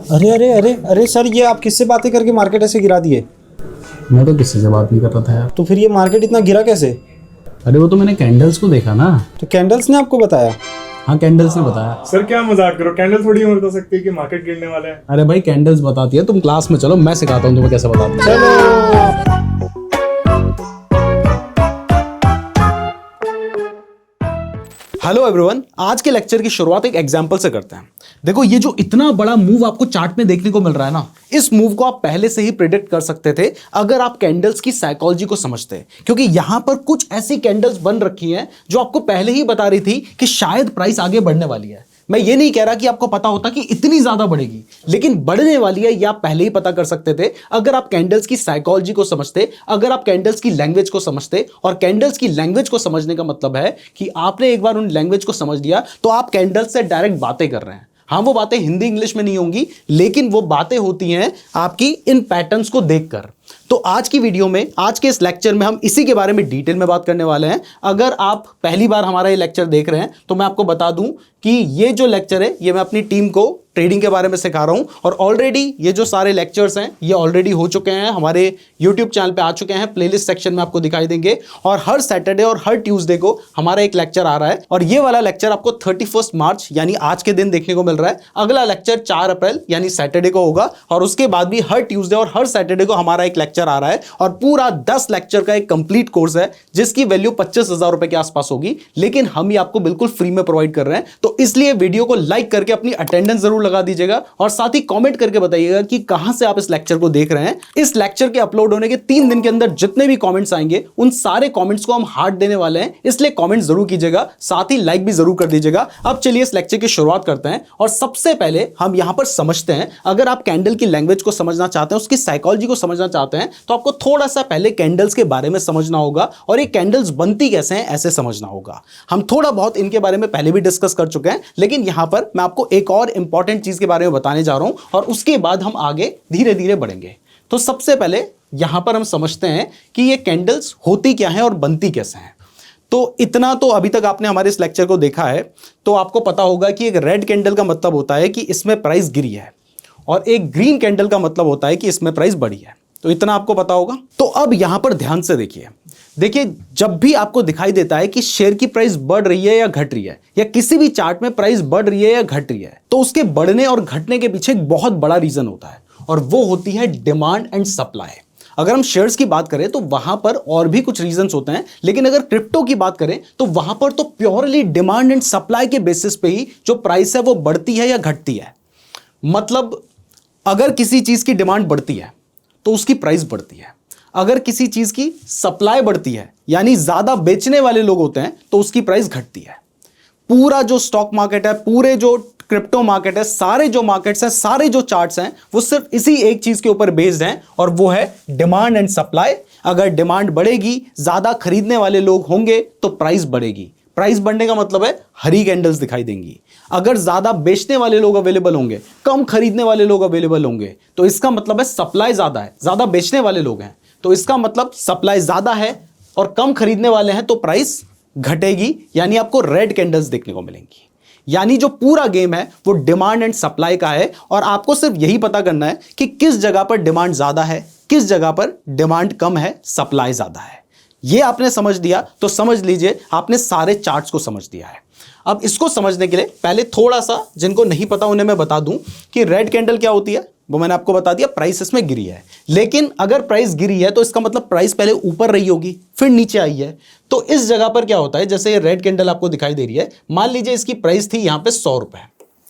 अरे अरे अरे अरे सर, ये आप किससे बातें करके मार्केट ऐसे गिरा दिए? मैं तो किसी से बात नहीं कर रहा था यार। तो फिर ये मार्केट इतना गिरा कैसे? अरे वो तो मैंने कैंडल्स को देखा ना। तो कैंडल्स ने आपको बताया? हाँ, कैंडल्स ने बताया। सर क्या मजाक करो, कैंडल थोड़ी बता सकती है कि मार्केट गिरने वाला है। अरे भाई, कैंडल्स बताती है। तुम क्लास में चलो, मैं सिखाता हूँ तुम्हें कैसे बताती है। चलो। हेलो एवरीवन, आज के लेक्चर की शुरुआत एक एग्जांपल से करते हैं। देखो, ये जो इतना बड़ा मूव आपको चार्ट में देखने को मिल रहा है ना, इस मूव को आप पहले से ही प्रेडिक्ट कर सकते थे अगर आप कैंडल्स की साइकोलॉजी को समझते, क्योंकि यहां पर कुछ ऐसी कैंडल्स बन रखी हैं जो आपको पहले ही बता रही थी कि शायद प्राइस आगे बढ़ने वाली है। मैं ये नहीं कह रहा कि आपको पता होता कि इतनी ज्यादा बढ़ेगी, लेकिन बढ़ने वाली है ये आप पहले ही पता कर सकते थे अगर आप कैंडल्स की साइकोलॉजी को समझते, अगर आप कैंडल्स की लैंग्वेज को समझते। और कैंडल्स की लैंग्वेज को समझने का मतलब है कि आपने एक बार उन लैंग्वेज को समझ लिया तो आप कैंडल्स से डायरेक्ट बातें कर रहे हैं। हाँ, वो बातें हिंदी इंग्लिश में नहीं होंगी, लेकिन वो बातें होती हैं आपकी इन पैटर्न्स को देखकर। तो आज की वीडियो में, आज के इस लेक्चर में हम इसी के बारे में डिटेल में बात करने वाले हैं। अगर आप पहली बार हमारा ये लेक्चर देख रहे हैं तो मैं आपको बता दूं कि ये जो लेक्चर है ये मैं अपनी टीम को ट्रेडिंग के बारे में सिखा रहा हूं, और ऑलरेडी ये जो सारे लेक्चर्स हैं ये ऑलरेडी हो चुके हैं, हमारे यूट्यूब चैनल पे आ चुके हैं, प्लेलिस्ट सेक्शन में आपको दिखाई देंगे। और हर सैटरडे और हर ट्यूसडे को हमारा एक लेक्चर आ रहा है, और ये वाला लेक्चर आपको 31 मार्च यानी आज के दिन देखने को मिल रहा है। अगला लेक्चर 4 अप्रैल यानी सैटरडे को होगा, और उसके बाद भी हर ट्यूसडे और हर सैटरडे को हमारा एक लेक्चर आ रहा है। और पूरा 10 लेक्चर का एक कंप्लीट कोर्स है जिसकी वैल्यू 25,000 रुपए के आसपास होगी, लेकिन हम ये आपको बिल्कुल फ्री में प्रोवाइड कर रहे हैं। तो इसलिए वीडियो को लाइक करके अपनी अटेंडेंस जरूर लगा दीजिएगा, और साथ ही कमेंट करके बताइएगा कि कहां से आप इस लेक्चर को देख रहे हैं। इस लेक्चर के अपलोड होने के 3 दिन के अंदर जितने भी कमेंट्स आएंगे उन सारे कमेंट्स को हम हार्ट देने वाले हैं, इसलिए कमेंट जरूर कीजिएगा, साथ ही लाइक भी जरूर कर दीजिएगा। अब चलिए इस लेक्चर की शुरुआत करते हैं, और सबसे पहले हम यहां पर समझते हैं, अगर आप कैंडल की लैंग्वेज को समझना चाहते हैं, उसकी साइकोलॉजी को समझना चाहते हैं, तो आपको थोड़ा सा पहले कैंडल्स के बारे में समझना होगा, और ये कैंडल्स बनती कैसे हैं ऐसे समझना होगा। हम थोड़ा बहुत इनके बारे में पहले भी डिस्कस कर चुके हैं, लेकिन यहां पर मैं आपको एक और इंपॉर्टेंट चीज के बारे में बताने जा रहा हूं, और उसके बाद हम आगे धीरे धीरे बढ़ेंगे। तो सबसे पहले यहां पर हम समझते हैं कि ये कैंडल्स होती क्या है और बनती कैसे हैं। तो इतना तो अभी तक आपने हमारे इस लेक्चर को देखा है, तो आपको पता होगा कि एक रेड कैंडल का मतलब होता है कि इसमें प्राइस गिरी है, और एक ग्रीन कैंडल का मतलब होता है कि इसमें प्राइस बढ़ी है। तो इतना आपको पता होगा। तो अब यहां पर ध्यान से देखिए, जब भी आपको दिखाई देता है कि शेयर की प्राइस बढ़ रही है या घट रही है, या किसी भी चार्ट में प्राइस बढ़ रही है या घट रही है, तो उसके बढ़ने और घटने के पीछे एक बहुत बड़ा रीजन होता है, और वो होती है डिमांड एंड सप्लाई। अगर हम शेयर्स की बात करें तो वहां पर और भी कुछ रीजंस होते हैं, लेकिन अगर क्रिप्टो की बात करें तो वहां पर तो प्योरली डिमांड एंड सप्लाई के बेसिस पे ही जो प्राइस है वो बढ़ती है या घटती है। मतलब अगर किसी चीज की डिमांड बढ़ती है तो उसकी प्राइस बढ़ती है, अगर किसी चीज की सप्लाई बढ़ती है यानी ज्यादा बेचने वाले लोग होते हैं तो उसकी प्राइस घटती है। पूरा जो स्टॉक मार्केट है, पूरे जो क्रिप्टो मार्केट है, सारे जो मार्केट्स हैं, सारे जो चार्ट्स हैं, वो सिर्फ इसी एक चीज के ऊपर बेस्ड हैं, और वो है डिमांड एंड सप्लाई। अगर डिमांड बढ़ेगी, ज्यादा खरीदने वाले लोग होंगे तो प्राइस बढ़ेगी। प्राइस बढ़ने का मतलब है हरी कैंडल्स दिखाई देंगी। अगर ज्यादा बेचने वाले लोग अवेलेबल होंगे, कम खरीदने वाले लोग अवेलेबल होंगे, तो इसका मतलब है सप्लाई ज्यादा है, ज्यादा बेचने वाले लोग हैं, तो इसका मतलब सप्लाई ज्यादा है, और कम खरीदने वाले हैं तो प्राइस घटेगी, यानी आपको रेड कैंडल्स देखने को मिलेंगी। यानी जो पूरा गेम है वो डिमांड एंड सप्लाई का है, और आपको सिर्फ यही पता करना है कि किस जगह पर डिमांड ज्यादा है, किस जगह पर डिमांड कम है, सप्लाई ज्यादा है। ये आपने समझ लिया तो समझ लीजिए आपने सारे चार्ट्स को समझ दिया है। अब इसको समझने के लिए पहले थोड़ा सा, जिनको नहीं पता उन्हें मैं बता दूं कि रेड कैंडल क्या होती है। वो मैंने आपको बता दिया, प्राइस इसमें गिरी है, लेकिन अगर प्राइस गिरी है तो इसका मतलब प्राइस पहले ऊपर रही होगी फिर नीचे आई है। तो इस जगह पर क्या होता है, जैसे ये रेड कैंडल आपको दिखाई दे रही है, मान लीजिए इसकी प्राइस थी यहां पे 100 रुपए।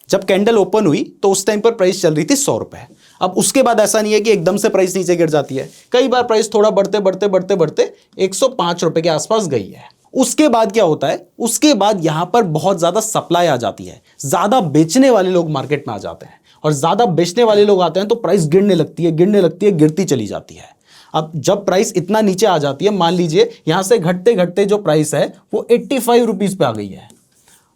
जब कैंडल ओपन हुई तो उस टाइम पर प्राइस चल रही थी 100 रुपए। अब उसके बाद ऐसा नहीं है कि एकदम से प्राइस नीचे गिर जाती है, कई बार प्राइस थोड़ा बढ़ते बढ़ते बढ़ते बढ़ते 105 रुपए के आसपास गई है। उसके बाद क्या होता है, उसके बाद यहां पर बहुत ज्यादा सप्लाई आ जाती है, ज्यादा बेचने वाले लोग मार्केट में आ जाते हैं, और ज्यादा बेचने वाले लोग आते हैं तो प्राइस गिरने लगती है, गिरने लगती है, गिरती चली जाती है। अब जब प्राइस इतना नीचे आ जाती है, मान लीजिए यहां से घटते घटते जो प्राइस है वो 85 रुपीज पे आ गई है।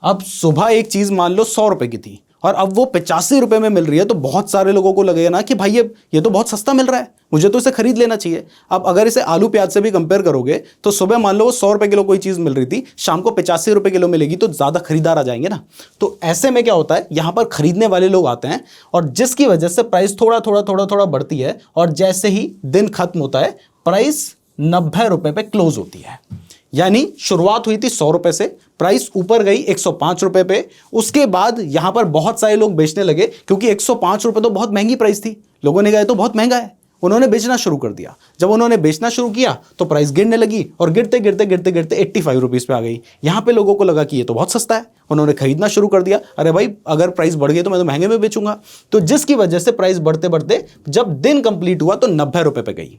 अब सुबह एक चीज मान लो 100 रुपए की थी, और अब वो 85 रुपए में मिल रही है, तो बहुत सारे लोगों को लगेगा ना कि भाई ये तो बहुत सस्ता मिल रहा है, मुझे तो इसे खरीद लेना चाहिए। अब अगर इसे आलू प्याज से भी कंपेयर करोगे तो सुबह मान लो वो 100 रुपए किलो कोई चीज मिल रही थी, शाम को 85 रुपए किलो मिलेगी, तो ज्यादा खरीदार आ जाएंगे ना। तो ऐसे में क्या होता है, यहां पर खरीदने वाले लोग आते हैं और जिसकी वजह से प्राइस थोड़ा थोड़ा बढ़ती है, और जैसे ही दिन खत्म होता है प्राइस 90 रुपए पे क्लोज होती है। यानी शुरुआत हुई थी 100 रुपए से, प्राइस ऊपर गई 105 रुपए पे, उसके बाद यहां पर बहुत सारे लोग बेचने लगे, क्योंकि 105 रुपए तो बहुत महंगी प्राइस थी, लोगों ने कहा तो बहुत महंगा है, उन्होंने बेचना शुरू कर दिया। जब उन्होंने बेचना शुरू किया तो प्राइस गिरने लगी, और गिरते गिरते गिरते गिरते 85 रुपीज पे आ गई। यहां पे लोगों को लगा कि ये तो बहुत सस्ता है, उन्होंने खरीदना शुरू कर दिया, अरे भाई अगर प्राइस बढ़ गई तो मैं तो महंगे में बेचूंगा। तो जिसकी वजह से प्राइस बढ़ते बढ़ते जब दिन कंप्लीट हुआ तो 90 रुपए पे गई।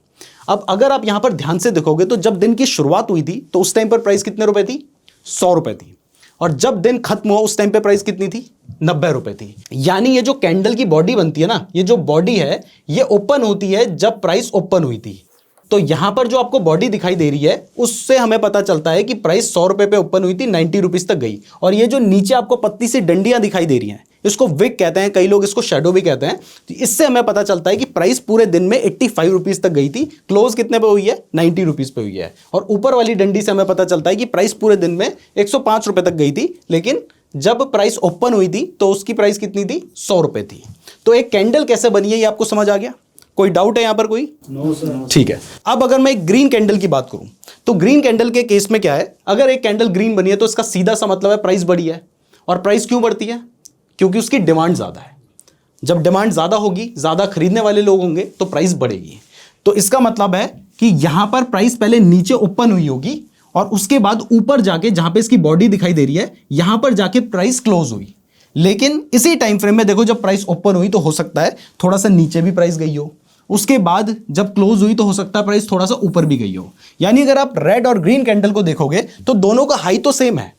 अब अगर आप यहां पर ध्यान से देखोगे तो जब दिन की शुरुआत हुई थी तो उस टाइम पर प्राइस कितने रुपए थी, 100 रुपए थी, और जब दिन खत्म हुआ उस टाइम पे प्राइस कितनी थी, 90 रुपए थी। यानी ये जो कैंडल की बॉडी बनती है ना, ये जो बॉडी है ये ओपन होती है जब प्राइस ओपन हुई थी। तो यहां पर जो आपको बॉडी दिखाई दे रही है उससे हमें पता चलता है कि प्राइस 100 रुपए पे ओपन हुई थी, 90 रुपीज तक गई। और ये जो नीचे आपको पत्ती सी डंडियां दिखाई दे रही हैं, इसको विक कहते हैं, कई लोग इसको शैडो भी कहते हैं। तो इससे हमें पता चलता है कि प्राइस पूरे दिन में 85 रुपीज तक गई थी, क्लोज कितने पे हुई है, 90 रुपीज पे हुई है। और ऊपर वाली डंडी से हमें पता चलता है कि प्राइस पूरे दिन में 105 रुपए तक गई थी, लेकिन जब प्राइस ओपन हुई थी तो उसकी प्राइस कितनी थी, 100 रुपए थी। तो एक कैंडल कैसे बनी है ये आपको समझ आ गया? कोई डाउट है यहां पर कोई? No sir. ठीक है। अब अगर मैं एक ग्रीन कैंडल की बात करूं तो ग्रीन कैंडल के केस में क्या है, अगर एक कैंडल ग्रीन बनी है तो इसका सीधा सा मतलब है प्राइस बढ़ी है। और प्राइस क्यों बढ़ती है? क्योंकि उसकी डिमांड ज्यादा है। जब डिमांड ज्यादा होगी, ज्यादा खरीदने वाले लोग होंगे, तो प्राइस बढ़ेगी। तो इसका मतलब है कि यहां पर प्राइस पहले नीचे ओपन हुई होगी और उसके बाद ऊपर जाके जहां पे इसकी बॉडी दिखाई दे रही है यहां पर जाके प्राइस क्लोज हुई। लेकिन इसी टाइम फ्रेम में देखो, जब प्राइस ओपन हुई तो हो सकता है थोड़ा सा नीचे भी प्राइस गई हो, उसके बाद जब क्लोज हुई तो हो सकता है प्राइस थोड़ा सा ऊपर भी गई हो। यानी अगर आप रेड और ग्रीन कैंडल को देखोगे तो दोनों का हाई तो सेम है,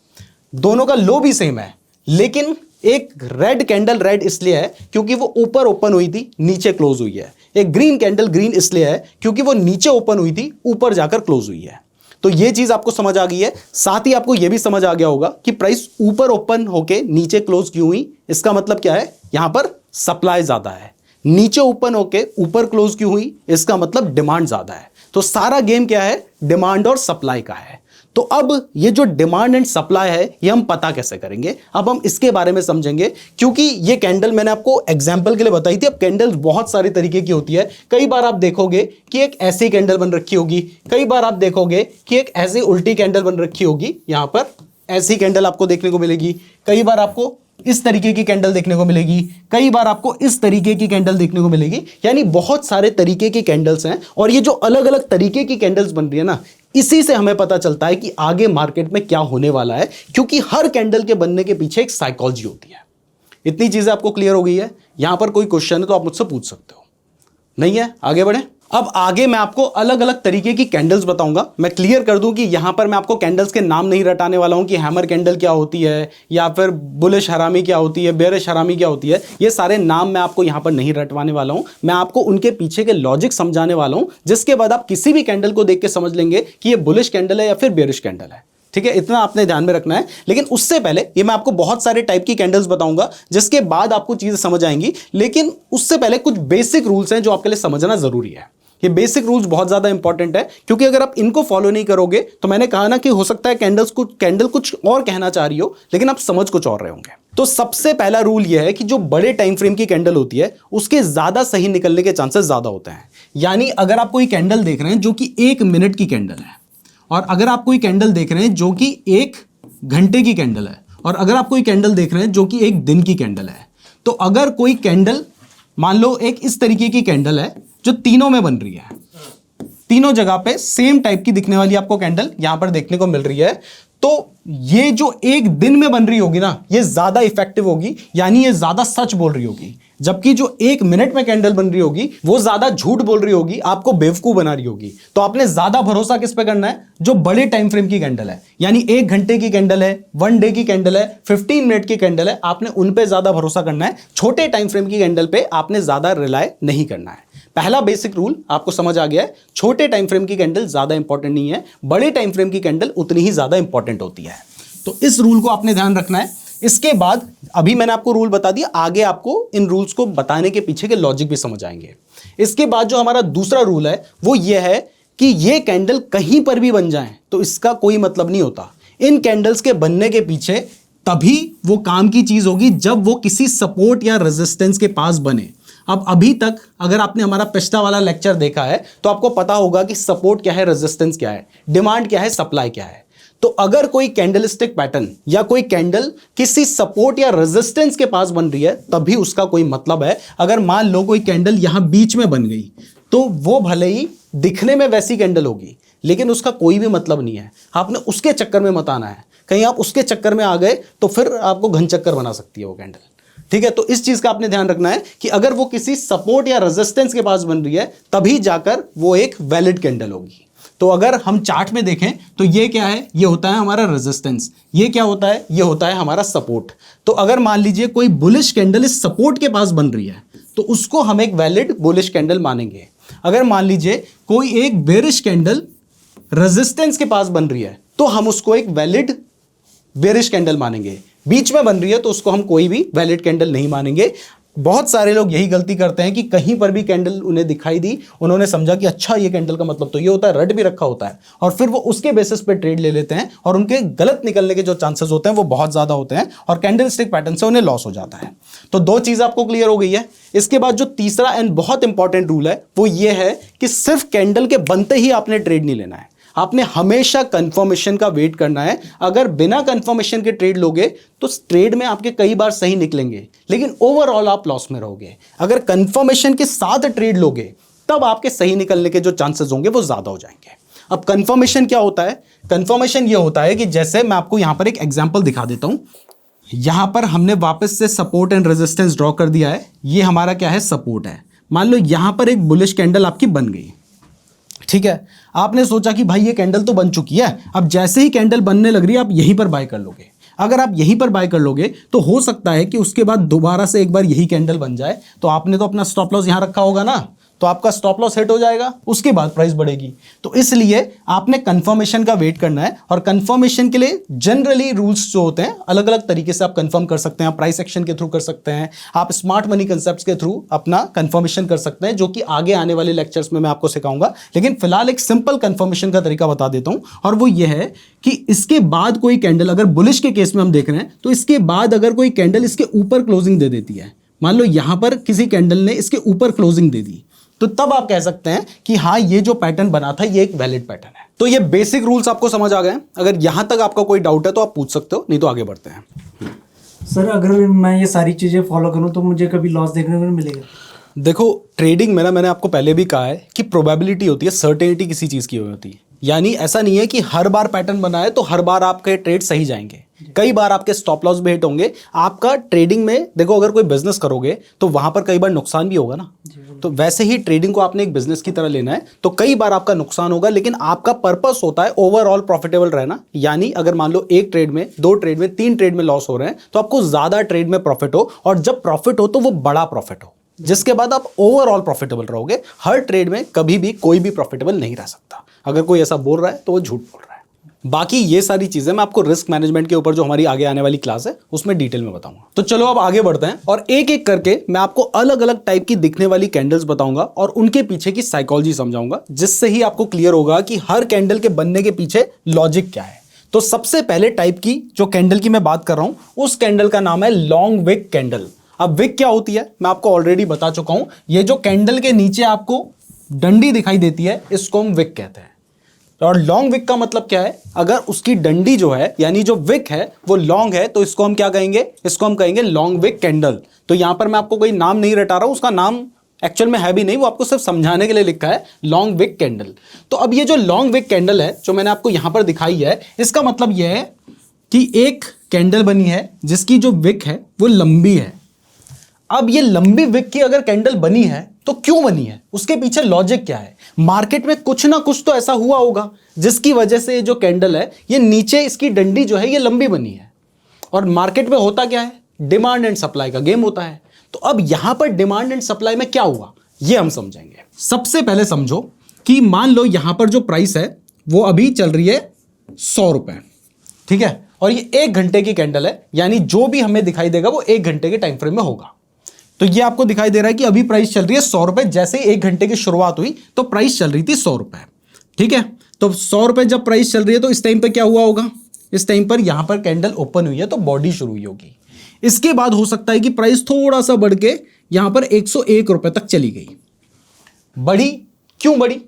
दोनों का लो भी सेम है, लेकिन एक रेड कैंडल रेड इसलिए है क्योंकि वो ऊपर ओपन हुई थी, नीचे क्लोज हुई है। एक ग्रीन कैंडल ग्रीन इसलिए है क्योंकि वो नीचे ओपन हुई थी, ऊपर जाकर क्लोज हुई है। तो ये चीज आपको समझ आ गई है। साथ ही आपको यह भी समझ आ गया होगा कि प्राइस ऊपर ओपन होके नीचे क्लोज क्यों हुई। इसका मतलब क्या है, यहां पर सप्लाई ज्यादा है। नीचे ओपन होके ऊपर क्लोज क्यों हुई, इसका मतलब डिमांड ज्यादा है। तो सारा गेम क्या है, डिमांड और सप्लाई का है। तो अब ये जो डिमांड एंड सप्लाई है ये हम पता कैसे करेंगे, अब हम इसके बारे में समझेंगे। क्योंकि ये कैंडल मैंने आपको एग्जांपल के लिए बताई थी। अब कैंडल बहुत सारी तरीके की होती है। कई बार आप देखोगे कि एक ऐसी कैंडल बन रखी होगी, कई बार आप देखोगे कि एक ऐसी उल्टी कैंडल बन रखी होगी, यहां पर ऐसी कैंडल आपको देखने को मिलेगी, कई बार आपको इस तरीके की कैंडल देखने को मिलेगी, कई बार आपको इस तरीके की कैंडल देखने को मिलेगी। यानी बहुत सारे तरीके की कैंडल्स हैं। और ये जो अलग अलग तरीके की कैंडल्स बन रही है ना, इसी से हमें पता चलता है कि आगे मार्केट में क्या होने वाला है। क्योंकि हर कैंडल के बनने के पीछे एक साइकोलॉजी होती है। इतनी चीजें आपको क्लियर हो गई है। यहां पर कोई क्वेश्चन है तो आप मुझसे पूछ सकते हो। नहीं है, आगे बढ़े। अब आगे मैं आपको अलग अलग तरीके की कैंडल्स बताऊंगा। मैं क्लियर कर दूं कि यहां पर मैं आपको कैंडल्स के नाम नहीं रटाने वाला हूं कि हैमर कैंडल क्या होती है या फिर बुलिश हरामी क्या होती है, बेरिश हरामी क्या होती है। ये सारे नाम मैं आपको यहां पर नहीं रटवाने वाला हूं। मैं आपको उनके पीछे के लॉजिक समझाने वाला हूं, जिसके बाद आप किसी भी कैंडल को देख के समझ लेंगे कि ये बुलिश कैंडल है या फिर बेरिश कैंडल है। ठीक है, इतना आपने ध्यान में रखना है। लेकिन उससे पहले ये मैं आपको बहुत सारे टाइप की कैंडल्स बताऊंगा, जिसके बाद आपको चीजें समझ आएंगी। लेकिन उससे पहले कुछ बेसिक रूल्स हैं जो आपके लिए समझना जरूरी है। ये बेसिक रूल्स बहुत ज्यादा इंपॉर्टेंट है, क्योंकि अगर आप इनको फॉलो नहीं करोगे तो मैंने कहा ना कि हो सकता है कैंडल कुछ और कहना चाह रही हो, लेकिन आप समझ कुछ और रहे होंगे। तो सबसे पहला रूल यह है कि जो बड़े टाइम फ्रेम की कैंडल होती है उसके ज्यादा सही निकलने के चांसेस ज्यादा होते हैं। यानी अगर आप कोई कैंडल देख रहे हैं जो कि 1 मिनट की कैंडल है, और अगर आप कोई कैंडल देख रहे हैं जो कि 1 घंटे की कैंडल है, और अगर आप कोई कैंडल देख रहे हैं जो कि 1 दिन की कैंडल है, तो अगर कोई कैंडल मान लो एक इस तरीके की कैंडल है जो तीनों में बन रही है, तीनों जगह पे सेम टाइप की दिखने वाली आपको कैंडल यहां पर देखने को मिल रही है, तो ये जो 1 दिन में बन रही होगी ना, ये ज्यादा इफेक्टिव होगी। यानी ये ज्यादा सच बोल रही होगी। जबकि जो 1 मिनट में कैंडल बन रही होगी वो ज्यादा झूठ बोल रही होगी, आपको बेवकूफ बना रही होगी। तो आपने ज्यादा भरोसा किस पे करना है, जो बड़े टाइम फ्रेम की कैंडल है। यानी 1 घंटे की कैंडल है, 1 डे की कैंडल है, 15 मिनट की कैंडल है, आपने उन पे ज्यादा भरोसा करना है। छोटे टाइम फ्रेम की कैंडल पे आपने ज्यादा रिलाय नहीं करना है। पहला बेसिक रूल आपको समझ आ गया है। छोटे टाइम फ्रेम की कैंडल ज्यादा इंपॉर्टेंट नहीं है, बड़े टाइम फ्रेम की कैंडल उतनी ही ज्यादा इंपॉर्टेंट होती है। तो इस रूल को आपने ध्यान रखना है इसके बाद अभी मैंने आपको रूल बता दिया, आगे आपको इन रूल्स को बताने के पीछे के लॉजिक भी समझ आएंगे। इसके बाद जो हमारा दूसरा रूल है वो ये है कि ये कैंडल कहीं पर भी बन जाए तो इसका कोई मतलब नहीं होता। इन कैंडल्स के बनने के पीछे तभी वो काम की चीज होगी जब वो किसी सपोर्ट या रेजिस्टेंस के पास बने। अब अभी तक अगर आपने हमारा पिछला वाला लेक्चर देखा है तो आपको पता होगा कि सपोर्ट क्या है, रेजिस्टेंस क्या है, डिमांड क्या है, सप्लाई क्या है। तो अगर कोई कैंडलस्टिक पैटर्न या कोई कैंडल किसी सपोर्ट या रेजिस्टेंस के पास बन रही है तभी उसका कोई मतलब है। अगर मान लो कोई कैंडल यहां बीच में बन गई तो वो भले ही दिखने में वैसी कैंडल होगी लेकिन उसका कोई भी मतलब नहीं है। आपने उसके चक्कर में मत आना है, कहीं आप उसके चक्कर में आ गए तो फिर आपको घन चक्कर बना सकती है वो कैंडल। ठीक है, तो इस चीज का आपने ध्यान रखना है कि अगर वो किसी सपोर्ट या रेजिस्टेंस के पास बन रही है तभी जाकर वो एक वैलिड कैंडल होगी। तो अगर हम चार्ट में देखें तो ये क्या है, ये होता है हमारा रेजिस्टेंस, ये क्या होता है, ये होता है हमारा सपोर्ट। तो अगर मान लीजिए कोई बुलिश कैंडल इस सपोर्ट के पास बन रही है तो उसको हम एक वैलिड बुलिश कैंडल मानेंगे। अगर मान लीजिए कोई एक बेरिश कैंडल रेजिस्टेंस के पास बन रही है तो हम उसको एक वैलिड बेरिश कैंडल मानेंगे। बीच में बन रही है तो उसको हम कोई भी वैलिड कैंडल नहीं मानेंगे। बहुत सारे लोग यही गलती करते हैं कि कहीं पर भी कैंडल उन्हें दिखाई दी, उन्होंने समझा कि अच्छा ये कैंडल का मतलब तो ये होता है, रट भी रखा होता है, और फिर वो उसके बेसिस पे ट्रेड ले लेते हैं और उनके गलत निकलने के जो चांसेस होते हैं वो बहुत ज्यादा होते हैं और कैंडल स्टिक पैटर्न से उन्हें लॉस हो जाता है। तो दो चीज आपको क्लियर हो गई है। इसके बाद जो तीसरा एंड बहुत इंपॉर्टेंट रूल है वो ये है कि सिर्फ कैंडल के बनते ही आपने ट्रेड नहीं लेना है, आपने हमेशा कंफर्मेशन का वेट करना है। अगर बिना कंफर्मेशन के ट्रेड लोगे तो ट्रेड में आपके कई बार सही निकलेंगे लेकिन ओवरऑल आप लॉस में रहोगे। अगर कंफर्मेशन के साथ ट्रेड लोगे तब आपके सही निकलने के जो चांसेस होंगे वो ज्यादा हो जाएंगे। अब कंफर्मेशन क्या होता है? कंफर्मेशन ये होता है कि जैसे मैं आपको यहां पर एक एग्जांपल दिखा देता हूं। यहां पर हमने वापस से सपोर्ट एंड रेजिस्टेंस ड्रॉ कर दिया है। ये हमारा क्या है, सपोर्ट है। मान लो यहां पर एक बुलिश कैंडल आपकी बन गई, ठीक है। आपने सोचा कि भाई ये कैंडल तो बन चुकी है, अब जैसे ही कैंडल बनने लग रही है आप यहीं पर बाय कर लोगे। अगर आप यहीं पर बाय कर लोगे तो हो सकता है कि उसके बाद दोबारा से एक बार यही कैंडल बन जाए, तो आपने तो अपना स्टॉप लॉस यहां रखा होगा ना, तो आपका स्टॉप लॉस हिट हो जाएगा, उसके बाद प्राइस बढ़ेगी। तो इसलिए आपने कंफर्मेशन का वेट करना है। और कंफर्मेशन के लिए जनरली रूल्स जो होते हैं अलग अलग तरीके से आप कंफर्म कर सकते हैं। आप प्राइस एक्शन के थ्रू कर सकते हैं, आप स्मार्ट मनी कंसेप्ट्स के थ्रू अपना कंफर्मेशन कर सकते हैं, जो कि आगे आने वाले लेक्चर्स में मैं आपको सिखाऊंगा। लेकिन फिलहाल एक सिंपल कंफर्मेशन का तरीका बता देता हूं, और वो ये है कि इसके बाद कोई कैंडल, अगर बुलिश के केस में हम देख रहे हैं तो इसके बाद अगर कोई कैंडल इसके ऊपर क्लोजिंग दे देती है, मान लो यहां पर किसी कैंडल ने इसके ऊपर क्लोजिंग दे दी, तो तब आप कह सकते हैं कि हाँ ये जो पैटर्न बना था ये एक वैलिड पैटर्न है। तो ये बेसिक रूल्स आपको समझ आ गए। अगर यहां तक आपका कोई डाउट है तो आप पूछ सकते हो, नहीं तो आगे बढ़ते हैं। सर अगर मैं ये सारी चीज़ें फॉलो करूं तो मुझे कभी लॉस देखने को नहीं मिलेगा? देखो, ट्रेडिंग में ना मैंने आपको पहले भी कहा है कि प्रोबेबिलिटी होती है, सर्टेनिटी किसी चीज़ की होती है। यानी ऐसा नहीं है कि हर बार पैटर्न बना है तो हर बार आपके ट्रेड सही जाएंगे, कई बार आपके स्टॉप लॉस भी हिट होंगे। आपका ट्रेडिंग में देखो, अगर कोई बिजनेस करोगे तो वहां पर कई बार नुकसान भी होगा ना, तो वैसे ही ट्रेडिंग को आपने एक बिजनेस की तरह लेना है। तो कई बार आपका नुकसान होगा लेकिन आपका पर्पस होता है ओवरऑल प्रॉफिटेबल रहना। यानी अगर मान लो एक ट्रेड में, दो ट्रेड में, तीन ट्रेड में लॉस हो रहे हैं तो आपको ज्यादा ट्रेड में प्रॉफिट हो, और जब प्रॉफिट हो तो वो बड़ा प्रॉफिट हो, जिसके बाद आप ओवरऑल प्रॉफिटेबल रहोगे। हर ट्रेड में कभी भी कोई भी प्रॉफिटेबल नहीं रह सकता। अगर कोई ऐसा बोल रहा है तो वो झूठ बोल रहा है। बाकी ये सारी चीजें मैं आपको रिस्क मैनेजमेंट के ऊपर जो हमारी आगे आने वाली क्लास है उसमें डिटेल में बताऊंगा। तो चलो अब आगे बढ़ते हैं और एक एक करके मैं आपको अलग अलग टाइप की दिखने वाली कैंडल्स बताऊंगा और उनके पीछे की साइकोलॉजी समझाऊंगा, जिससे ही आपको क्लियर होगा कि हर कैंडल के बनने के पीछे लॉजिक क्या है। तो सबसे पहले टाइप की जो कैंडल की मैं बात कर रहा हूं उस कैंडल का नाम है लॉन्ग विक कैंडल। अब विक क्या होती है मैं आपको ऑलरेडी बता चुका हूं। ये जो कैंडल के नीचे आपको डंडी दिखाई देती है इसको हम विक कहते हैं। और लॉन्ग विक का मतलब क्या है? अगर उसकी डंडी जो है यानी जो विक है वो लॉन्ग है तो इसको हम क्या कहेंगे? इसको हम कहेंगे लॉन्ग विक कैंडल। तो यहां पर मैं आपको कोई नाम नहीं रटा रहा हूं, उसका नाम एक्चुअल में है भी नहीं, वो आपको सिर्फ समझाने के लिए लिखा है लॉन्ग विक कैंडल। तो अब ये जो लॉन्ग विक कैंडल है जो मैंने आपको यहां पर दिखाई है, इसका मतलब यह है कि एक कैंडल बनी है जिसकी जो विक है वो लंबी है। अब ये लंबी विक की अगर कैंडल बनी है तो क्यों बनी है, उसके पीछे लॉजिक क्या है? मार्केट में कुछ ना कुछ तो ऐसा हुआ होगा जिसकी वजह से ये जो कैंडल है ये नीचे इसकी डंडी जो है ये लंबी बनी है। और मार्केट में होता क्या है? डिमांड एंड सप्लाई का गेम होता है। तो अब यहां पर डिमांड एंड सप्लाई में क्या हुआ ये हम समझेंगे। सबसे पहले समझो कि मान लो यहां पर जो प्राइस है वो अभी चल रही है 100 रुपए, ठीक है। और ये 1 घंटे की कैंडल है, यानी जो भी हमें दिखाई देगा वो 1 घंटे के टाइम फ्रेम में होगा। तो ये आपको दिखाई दे रहा है कि अभी प्राइस चल रही है 100 रुपए। जैसे ही 1 घंटे की शुरुआत हुई तो प्राइस चल रही थी 100 रुपए। ठीक है, तो 100 रुपए जब प्राइस चल रही है तो इस टाइम पे क्या हुआ होगा, इस टाइम पर यहां पर कैंडल ओपन हुई है तो बॉडी शुरू हुई होगी। इसके बाद हो सकता है कि प्राइस थोड़ा सा बढ़ के यहां पर 101 रुपए तक चली गई। बढ़ी, क्यों बढ़ी?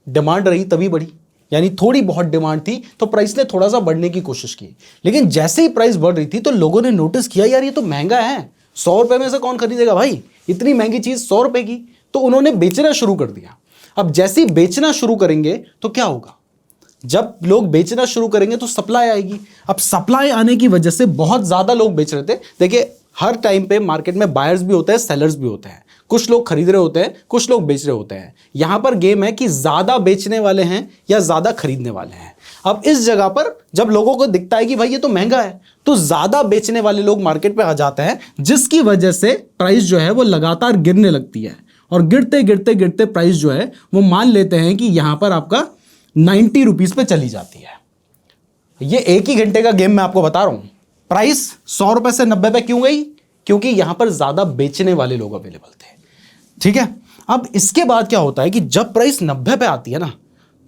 डिमांड रही तभी बढ़ी, यानी थोड़ी बहुत डिमांड थी तो प्राइस ने थोड़ा सा बढ़ने की कोशिश की। लेकिन जैसे ही प्राइस बढ़ रही थी तो लोगों ने नोटिस किया, यार ये तो महंगा है, 100 रुपए में से कौन खरीदेगा भाई, इतनी महंगी चीज 100 रुपए की। तो उन्होंने बेचना शुरू कर दिया। अब जैसे ही बेचना शुरू करेंगे तो क्या होगा, जब लोग बेचना शुरू करेंगे तो सप्लाई आएगी। अब सप्लाई आने की वजह से बहुत ज्यादा लोग बेच रहे थे। देखिए, हर टाइम पे मार्केट में बायर्स भी होते हैं, सेलर्स भी होते हैं। कुछ लोग खरीद रहे होते हैं, कुछ लोग बेच रहे होते हैं। यहां पर गेम है कि ज्यादा बेचने वाले हैं या ज्यादा खरीदने वाले हैं। अब इस जगह पर जब लोगों को दिखता है कि भाई ये तो महंगा है, तो ज्यादा बेचने वाले लोग मार्केट पे आ जाते हैं, जिसकी वजह से प्राइस जो है वो लगातार गिरने लगती है। और गिरते गिरते गिरते प्राइस जो है वो मान लेते हैं कि यहां पर आपका 90 रुपीज पे चली जाती है। ये 1 ही घंटे का गेम मैं आपको बता रहा हूं। प्राइस 100 रुपए से 90 पे क्यों गई? क्योंकि यहां पर ज्यादा बेचने वाले लोग अवेलेबल थे। ठीक है, अब इसके बाद क्या होता है कि जब प्राइस 90 पे आती है ना,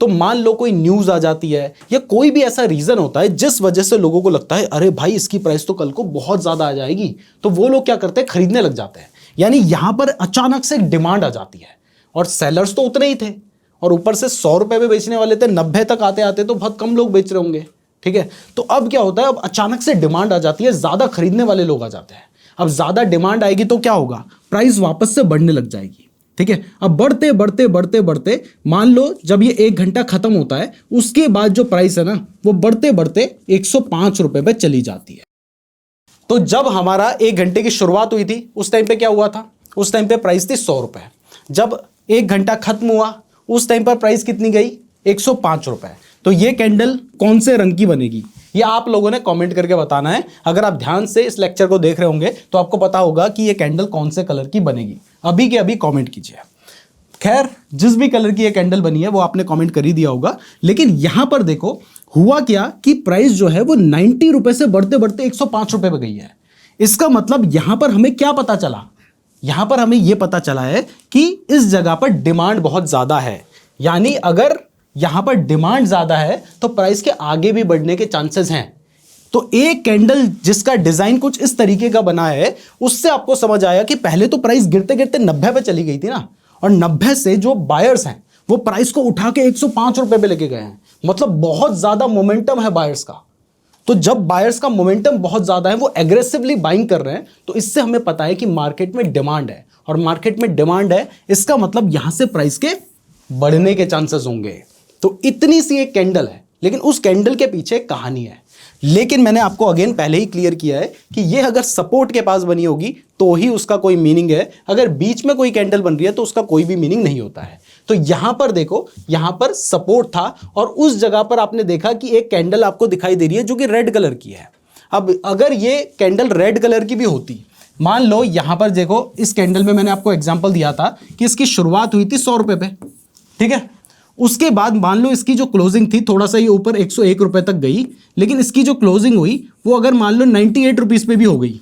तो मान लो कोई न्यूज आ जाती है या कोई भी ऐसा रीजन होता है जिस वजह से लोगों को लगता है अरे भाई इसकी प्राइस तो कल को बहुत ज्यादा आ जाएगी, तो वो लोग क्या करते हैं, खरीदने लग जाते हैं। यानी यहां पर अचानक से एक डिमांड आ जाती है। और सेलर्स तो उतने ही थे, और ऊपर से 100 रुपए में बेचने वाले थे, 90 तक आते आते तो बहुत कम लोग बेच रहे होंगे। ठीक है, तो अब क्या होता है, अब अचानक से डिमांड आ जाती है, ज्यादा खरीदने वाले लोग आ जाते हैं। अब ज्यादा डिमांड आएगी तो क्या होगा, प्राइस वापस से बढ़ने लग जाएगी। ठीक है, अब बढ़ते बढ़ते बढ़ते बढ़ते मान लो जब ये 1 घंटा खत्म होता है, उसके बाद जो प्राइस है ना वो बढ़ते बढ़ते 105 रुपए पे चली जाती है। तो जब हमारा 1 घंटे की शुरुआत हुई थी उस टाइम पे क्या हुआ था, उस टाइम पे प्राइस थी 100 रुपए। जब 1 घंटा खत्म हुआ उस टाइम पर प्राइस कितनी गई, 105 रुपए। तो ये कैंडल कौन से रंग की बनेगी, ये आप लोगों ने कमेंट करके बताना है। अगर आप ध्यान से इस लेक्चर को देख रहे होंगे तो आपको पता होगा कि ये कैंडल कौन से कलर की बनेगी। अभी के अभी कमेंट कीजिए। खैर, जिस भी कलर की ये कैंडल बनी है वो आपने कमेंट कर ही दिया होगा। लेकिन यहां पर देखो हुआ क्या कि प्राइस जो है वो 90 रुपए से बढ़ते बढ़ते 105 रुपए पे गई है। इसका मतलब यहां पर हमें क्या पता चला, यहां पर हमें यह पता चला है कि इस जगह पर डिमांड बहुत ज्यादा है। यानी अगर यहां पर डिमांड ज्यादा है तो प्राइस के आगे भी बढ़ने के चांसेस हैं। तो एक कैंडल जिसका डिजाइन कुछ इस तरीके का बना है, उससे आपको समझ आया कि पहले तो प्राइस गिरते गिरते 90 पे चली गई थी ना, और 90 से जो बायर्स हैं वो प्राइस को उठा के 105 रुपए पे लेके गए हैं। मतलब बहुत ज्यादा मोमेंटम है बायर्स का। तो जब बायर्स का मोमेंटम बहुत ज्यादा है, वो एग्रेसिवली बाइंग कर रहे हैं, तो इससे हमें पता है कि मार्केट में डिमांड है। और मार्केट में डिमांड है, इसका मतलब यहां से प्राइस के बढ़ने के चांसेस होंगे। तो इतनी सी एक कैंडल है, लेकिन उस कैंडल के पीछे एक कहानी है। लेकिन मैंने आपको अगेन पहले ही क्लियर किया है कि ये अगर सपोर्ट के पास बनी होगी तो ही उसका कोई मीनिंग है। अगर बीच में कोई कैंडल बन रही है तो उसका कोई भी मीनिंग नहीं होता है। तो यहां पर देखो, यहां पर सपोर्ट था और उस जगह पर आपने देखा कि एक कैंडल आपको दिखाई दे रही है जो कि रेड कलर की है। अब अगर ये कैंडल रेड कलर की भी होती, मान लो यहां पर देखो, इस कैंडल में मैंने आपको एग्जांपल दिया था कि इसकी शुरुआत हुई थी 100 रुपए पे। ठीक है, उसके बाद मान लो इसकी जो क्लोजिंग थी, थोड़ा सा ये ऊपर 101 रुपए तक गई, लेकिन इसकी जो क्लोजिंग हुई वो अगर मान लो 98 रुपीज पे भी हो गई,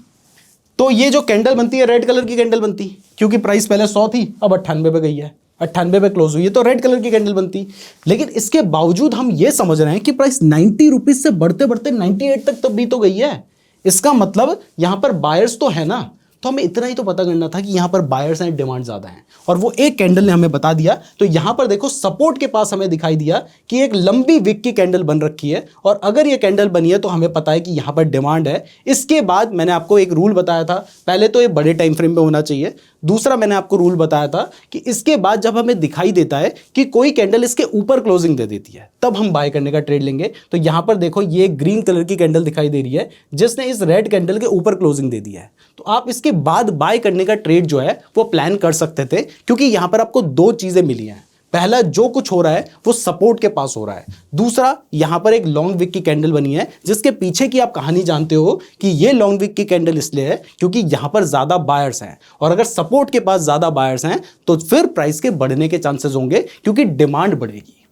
तो ये जो कैंडल बनती है रेड कलर की कैंडल बनती, क्योंकि प्राइस पहले 100 थी, अब 98 पे गई है, 98 पे क्लोज हुई है, तो रेड कलर की कैंडल बनती। लेकिन इसके बावजूद हम ये समझ रहे हैं कि प्राइस 90 रुपीज से बढ़ते बढ़ते 98 तक तब भी तो गई है। इसका मतलब यहां पर बायर्स तो है ना। तो हमें इतना ही तो पता करना था कि यहां पर बायर्स हैं, डिमांड ज्यादा है, और वो एक कैंडल ने हमें बता दिया। तो यहां पर देखो सपोर्ट के पास हमें दिखाई दिया कि एक लंबी विक की कैंडल बन रखी है, और अगर ये कैंडल बनी है तो हमें पता है कि यहां पर डिमांड है। इसके बाद मैंने आपको एक रूल बताया था, पहले तो ये बड़े टाइम फ्रेम पे होना चाहिए। दूसरा मैंने आपको रूल बताया था कि इसके बाद जब हमें दिखाई देता है कि कोई कैंडल इसके ऊपर क्लोजिंग दे देती है, तब हम बाय करने का ट्रेड लेंगे। तो यहां पर देखो ये ग्रीन कलर की कैंडल दिखाई दे रही है जिसने इस रेड कैंडल के ऊपर क्लोजिंग दे दी है। तो आप इसके बाद बाय करने का ट्रेड जो है वो प्लान कर सकते थे, क्योंकि यहां पर आपको दो चीजें मिली हैं। पहला, जो कुछ हो रहा है वो सपोर्ट के पास हो रहा है। दूसरा, यहां पर एक लॉन्ग विक की कैंडल बनी है जिसके पीछे की आप कहानी जानते हो कि ये लॉन्ग विक की कैंडल इसलिए है क्योंकि यहां पर ज्यादा बायर्स हैं, और अगर सपोर्ट के पास ज्यादा बायर्स हैं तो फिर प्राइस के बढ़ने के चांसेस होंगे क्योंकि डिमांड बढ़ेगी।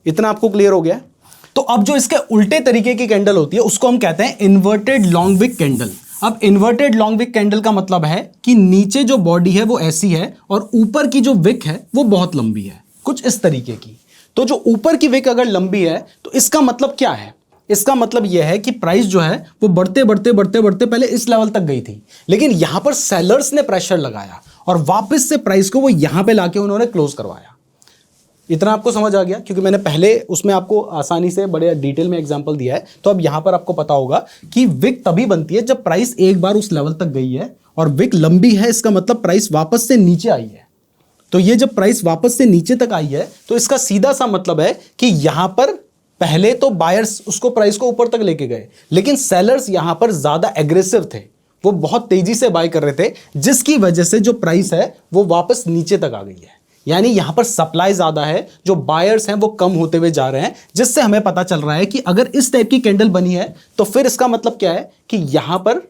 इतना आपको क्लियर हो गया? तो अब जो इसके उल्टे तरीके की कैंडल होती है उसको हम कहते हैं इन्वर्टेड लॉन्ग विक कैंडल। अब इन्वर्टेड लॉन्ग विक कैंडल का मतलब है कि नीचे जो बॉडी है वो ऐसी है और ऊपर की जो विक है वो बहुत लंबी है, कुछ इस तरीके की। तो जो ऊपर की विक अगर लंबी है तो इसका मतलब क्या है? इसका मतलब यह है कि प्राइस जो है वो बढ़ते बढ़ते बढ़ते बढ़ते पहले इस लेवल तक गई थी, लेकिन यहां पर सेलर्स ने प्रेशर लगाया और वापस से प्राइस को वो यहां पे लाके उन्होंने क्लोज करवाया। इतना आपको समझ आ गया? क्योंकि मैंने पहले उसमें आपको आसानी से बड़े डिटेल में एग्जांपल दिया है, तो अब यहां पर आपको पता होगा कि विक तभी बनती है जब प्राइस एक बार उस लेवल तक गई है और विक लंबी है, इसका मतलब प्राइस वापस से नीचे आई है। तो ये जब प्राइस वापस से नीचे तक आई है तो इसका सीधा सा मतलब है कि यहां पर पहले तो बायर्स उसको प्राइस को ऊपर तक लेके गए, लेकिन सेलर्स यहां पर ज्यादा एग्रेसिव थे, वो बहुत तेजी से बाय कर रहे थे, जिसकी वजह से जो प्राइस है वो वापस नीचे तक आ गई है। यानी यहां पर सप्लाई ज्यादा है, जो बायर्स हैं वो कम होते हुए जा रहे हैं, जिससे हमें पता चल रहा है कि अगर इस टाइप की कैंडल बनी है तो फिर इसका मतलब क्या है कि यहां पर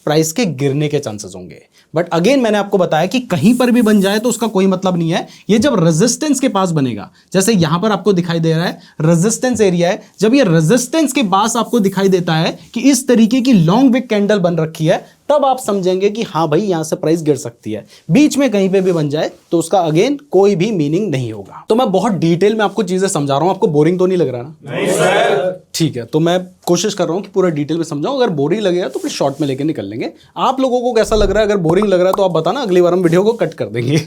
प्राइस के गिरने के चांसेस होंगे। बट अगेन मैंने आपको बताया कि कहीं पर भी बन जाए तो उसका कोई मतलब नहीं है। ये जब रेजिस्टेंस के पास बनेगा, जैसे यहां पर आपको दिखाई दे रहा है रेजिस्टेंस एरिया है, जब ये रेजिस्टेंस के पास आपको दिखाई देता है कि इस तरीके की लॉन्ग विक कैंडल बन रखी है, तब आप समझेंगे कि हाँ भाई यहां से प्राइस गिर सकती है। बीच में कहीं पे भी बन जाए तो उसका अगेन कोई भी मीनिंग नहीं होगा। तो मैं बहुत डिटेल में आपको चीजें समझा रहा हूं, आपको बोरिंग तो नहीं लग रहा ना? नहीं सर। ठीक है, तो मैं कोशिश कर रहा हूं कि पूरा डिटेल में समझाऊं। अगर बोरिंग लगेगा तो फिर शॉर्ट में लेके निकल लेंगे। आप लोगों को कैसा लग रहा है? अगर बोरिंग लग रहा है तो आप बताना, अगली बार हम वीडियो को कट कर देंगे।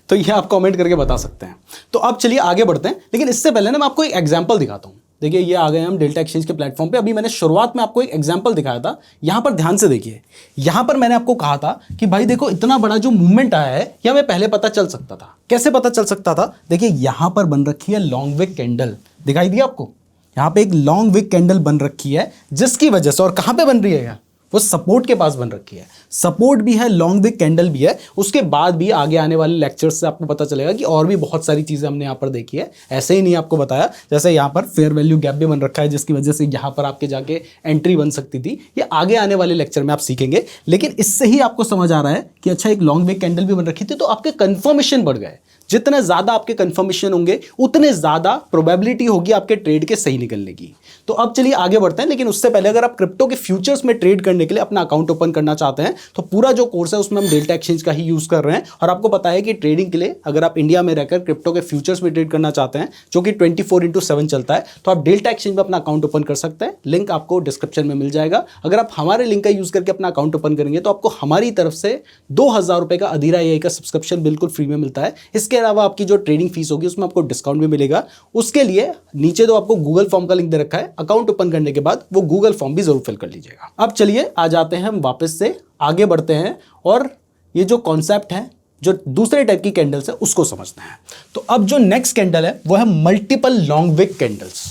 तो ये आप कमेंट करके बता सकते हैं। तो अब चलिए आगे बढ़ते हैं, लेकिन इससे पहले ना मैं आपको एक एग्जांपल दिखाता हूं। देखिए ये आ गए हम डेल्टा एक्सचेंज के प्लेटफॉर्म पे। अभी मैंने शुरुआत में आपको एक एग्जांपल दिखाया था, यहां पर ध्यान से देखिए। यहां पर मैंने आपको कहा था कि भाई देखो इतना बड़ा जो मूवमेंट आया है यह हमें पहले पता चल सकता था। कैसे पता चल सकता था? देखिए यहां पर बन रखी है लॉन्ग विक कैंडल, दिखाई दिया आपको? यहां पे एक लॉन्ग विक कैंडल बन रखी है, जिसकी वजह से, और कहां पे बन रही है यार? वो सपोर्ट के पास बन रखी है। सपोर्ट भी है, लॉन्ग विक कैंडल भी है। उसके बाद भी आगे आने वाले लेक्चर्स से आपको पता चलेगा कि और भी बहुत सारी चीजें हमने यहाँ पर देखी है। ऐसे ही नहीं आपको बताया, जैसे यहाँ पर फेयर वैल्यू गैप भी बन रखा है, जिसकी वजह से यहाँ पर आपके जाके एंट्री बन सकती थी। ये आगे आने वाले लेक्चर में आप सीखेंगे, लेकिन इससे ही आपको समझ आ रहा है कि अच्छा एक लॉन्ग विक कैंडल भी बन रखी थी, तो आपके कंफर्मेशन बढ़ गए। जितने ज्यादा आपके कंफर्मेशन होंगे उतने ज्यादा प्रोबेबिलिटी होगी आपके ट्रेड के सही निकलने की। तो अब चलिए आगे बढ़ते हैं, लेकिन उससे पहले अगर आप क्रिप्टो के फ्यूचर्स में ट्रेड करने के लिए अपना अकाउंट ओपन करना चाहते हैं तो पूरा जो कोर्स है उसमें हम डेल्टा एक्सचेंज का ही यूज कर रहे हैं। और आपको पता है कि ट्रेडिंग के लिए अगर आप इंडिया में रहकर क्रिप्टो के फ्यूचर्स में ट्रेड करना चाहते हैं, जो कि 24/7 चलता है, तो आप डेल्टा एक्सचेंज में अपना अकाउंट ओपन कर सकते हैं। लिंक आपको डिस्क्रिप्शन में मिल जाएगा। अगर आप हमारे लिंक का यूज करके अपना अकाउंट ओपन करेंगे तो आपको हमारी तरफ से 2000 रुपए का अधीरा AI का सब्सक्रिप्शन बिल्कुल फ्री में मिलता है। इसके अलावा आपकी जो ट्रेडिंग फीस होगी उसमें आपको डिस्काउंट भी मिलेगा। उसके लिए नीचे तो आपको गूगल फॉर्म का लिंक दे रखा है, अकाउंट ओपन करने के बाद वो गूगल फॉर्म भी जरूर फिल कर लीजिएगा। अब चलिए आ जाते हैं हम वापस से आगे बढ़ते हैं और ये जो कॉन्सेप्ट है, जो दूसरे टाइप की कैंडल्स है, उसको समझते हैं। तो अब जो नेक्स्ट कैंडल है वो है मल्टीपल लॉन्ग विक कैंडल्स।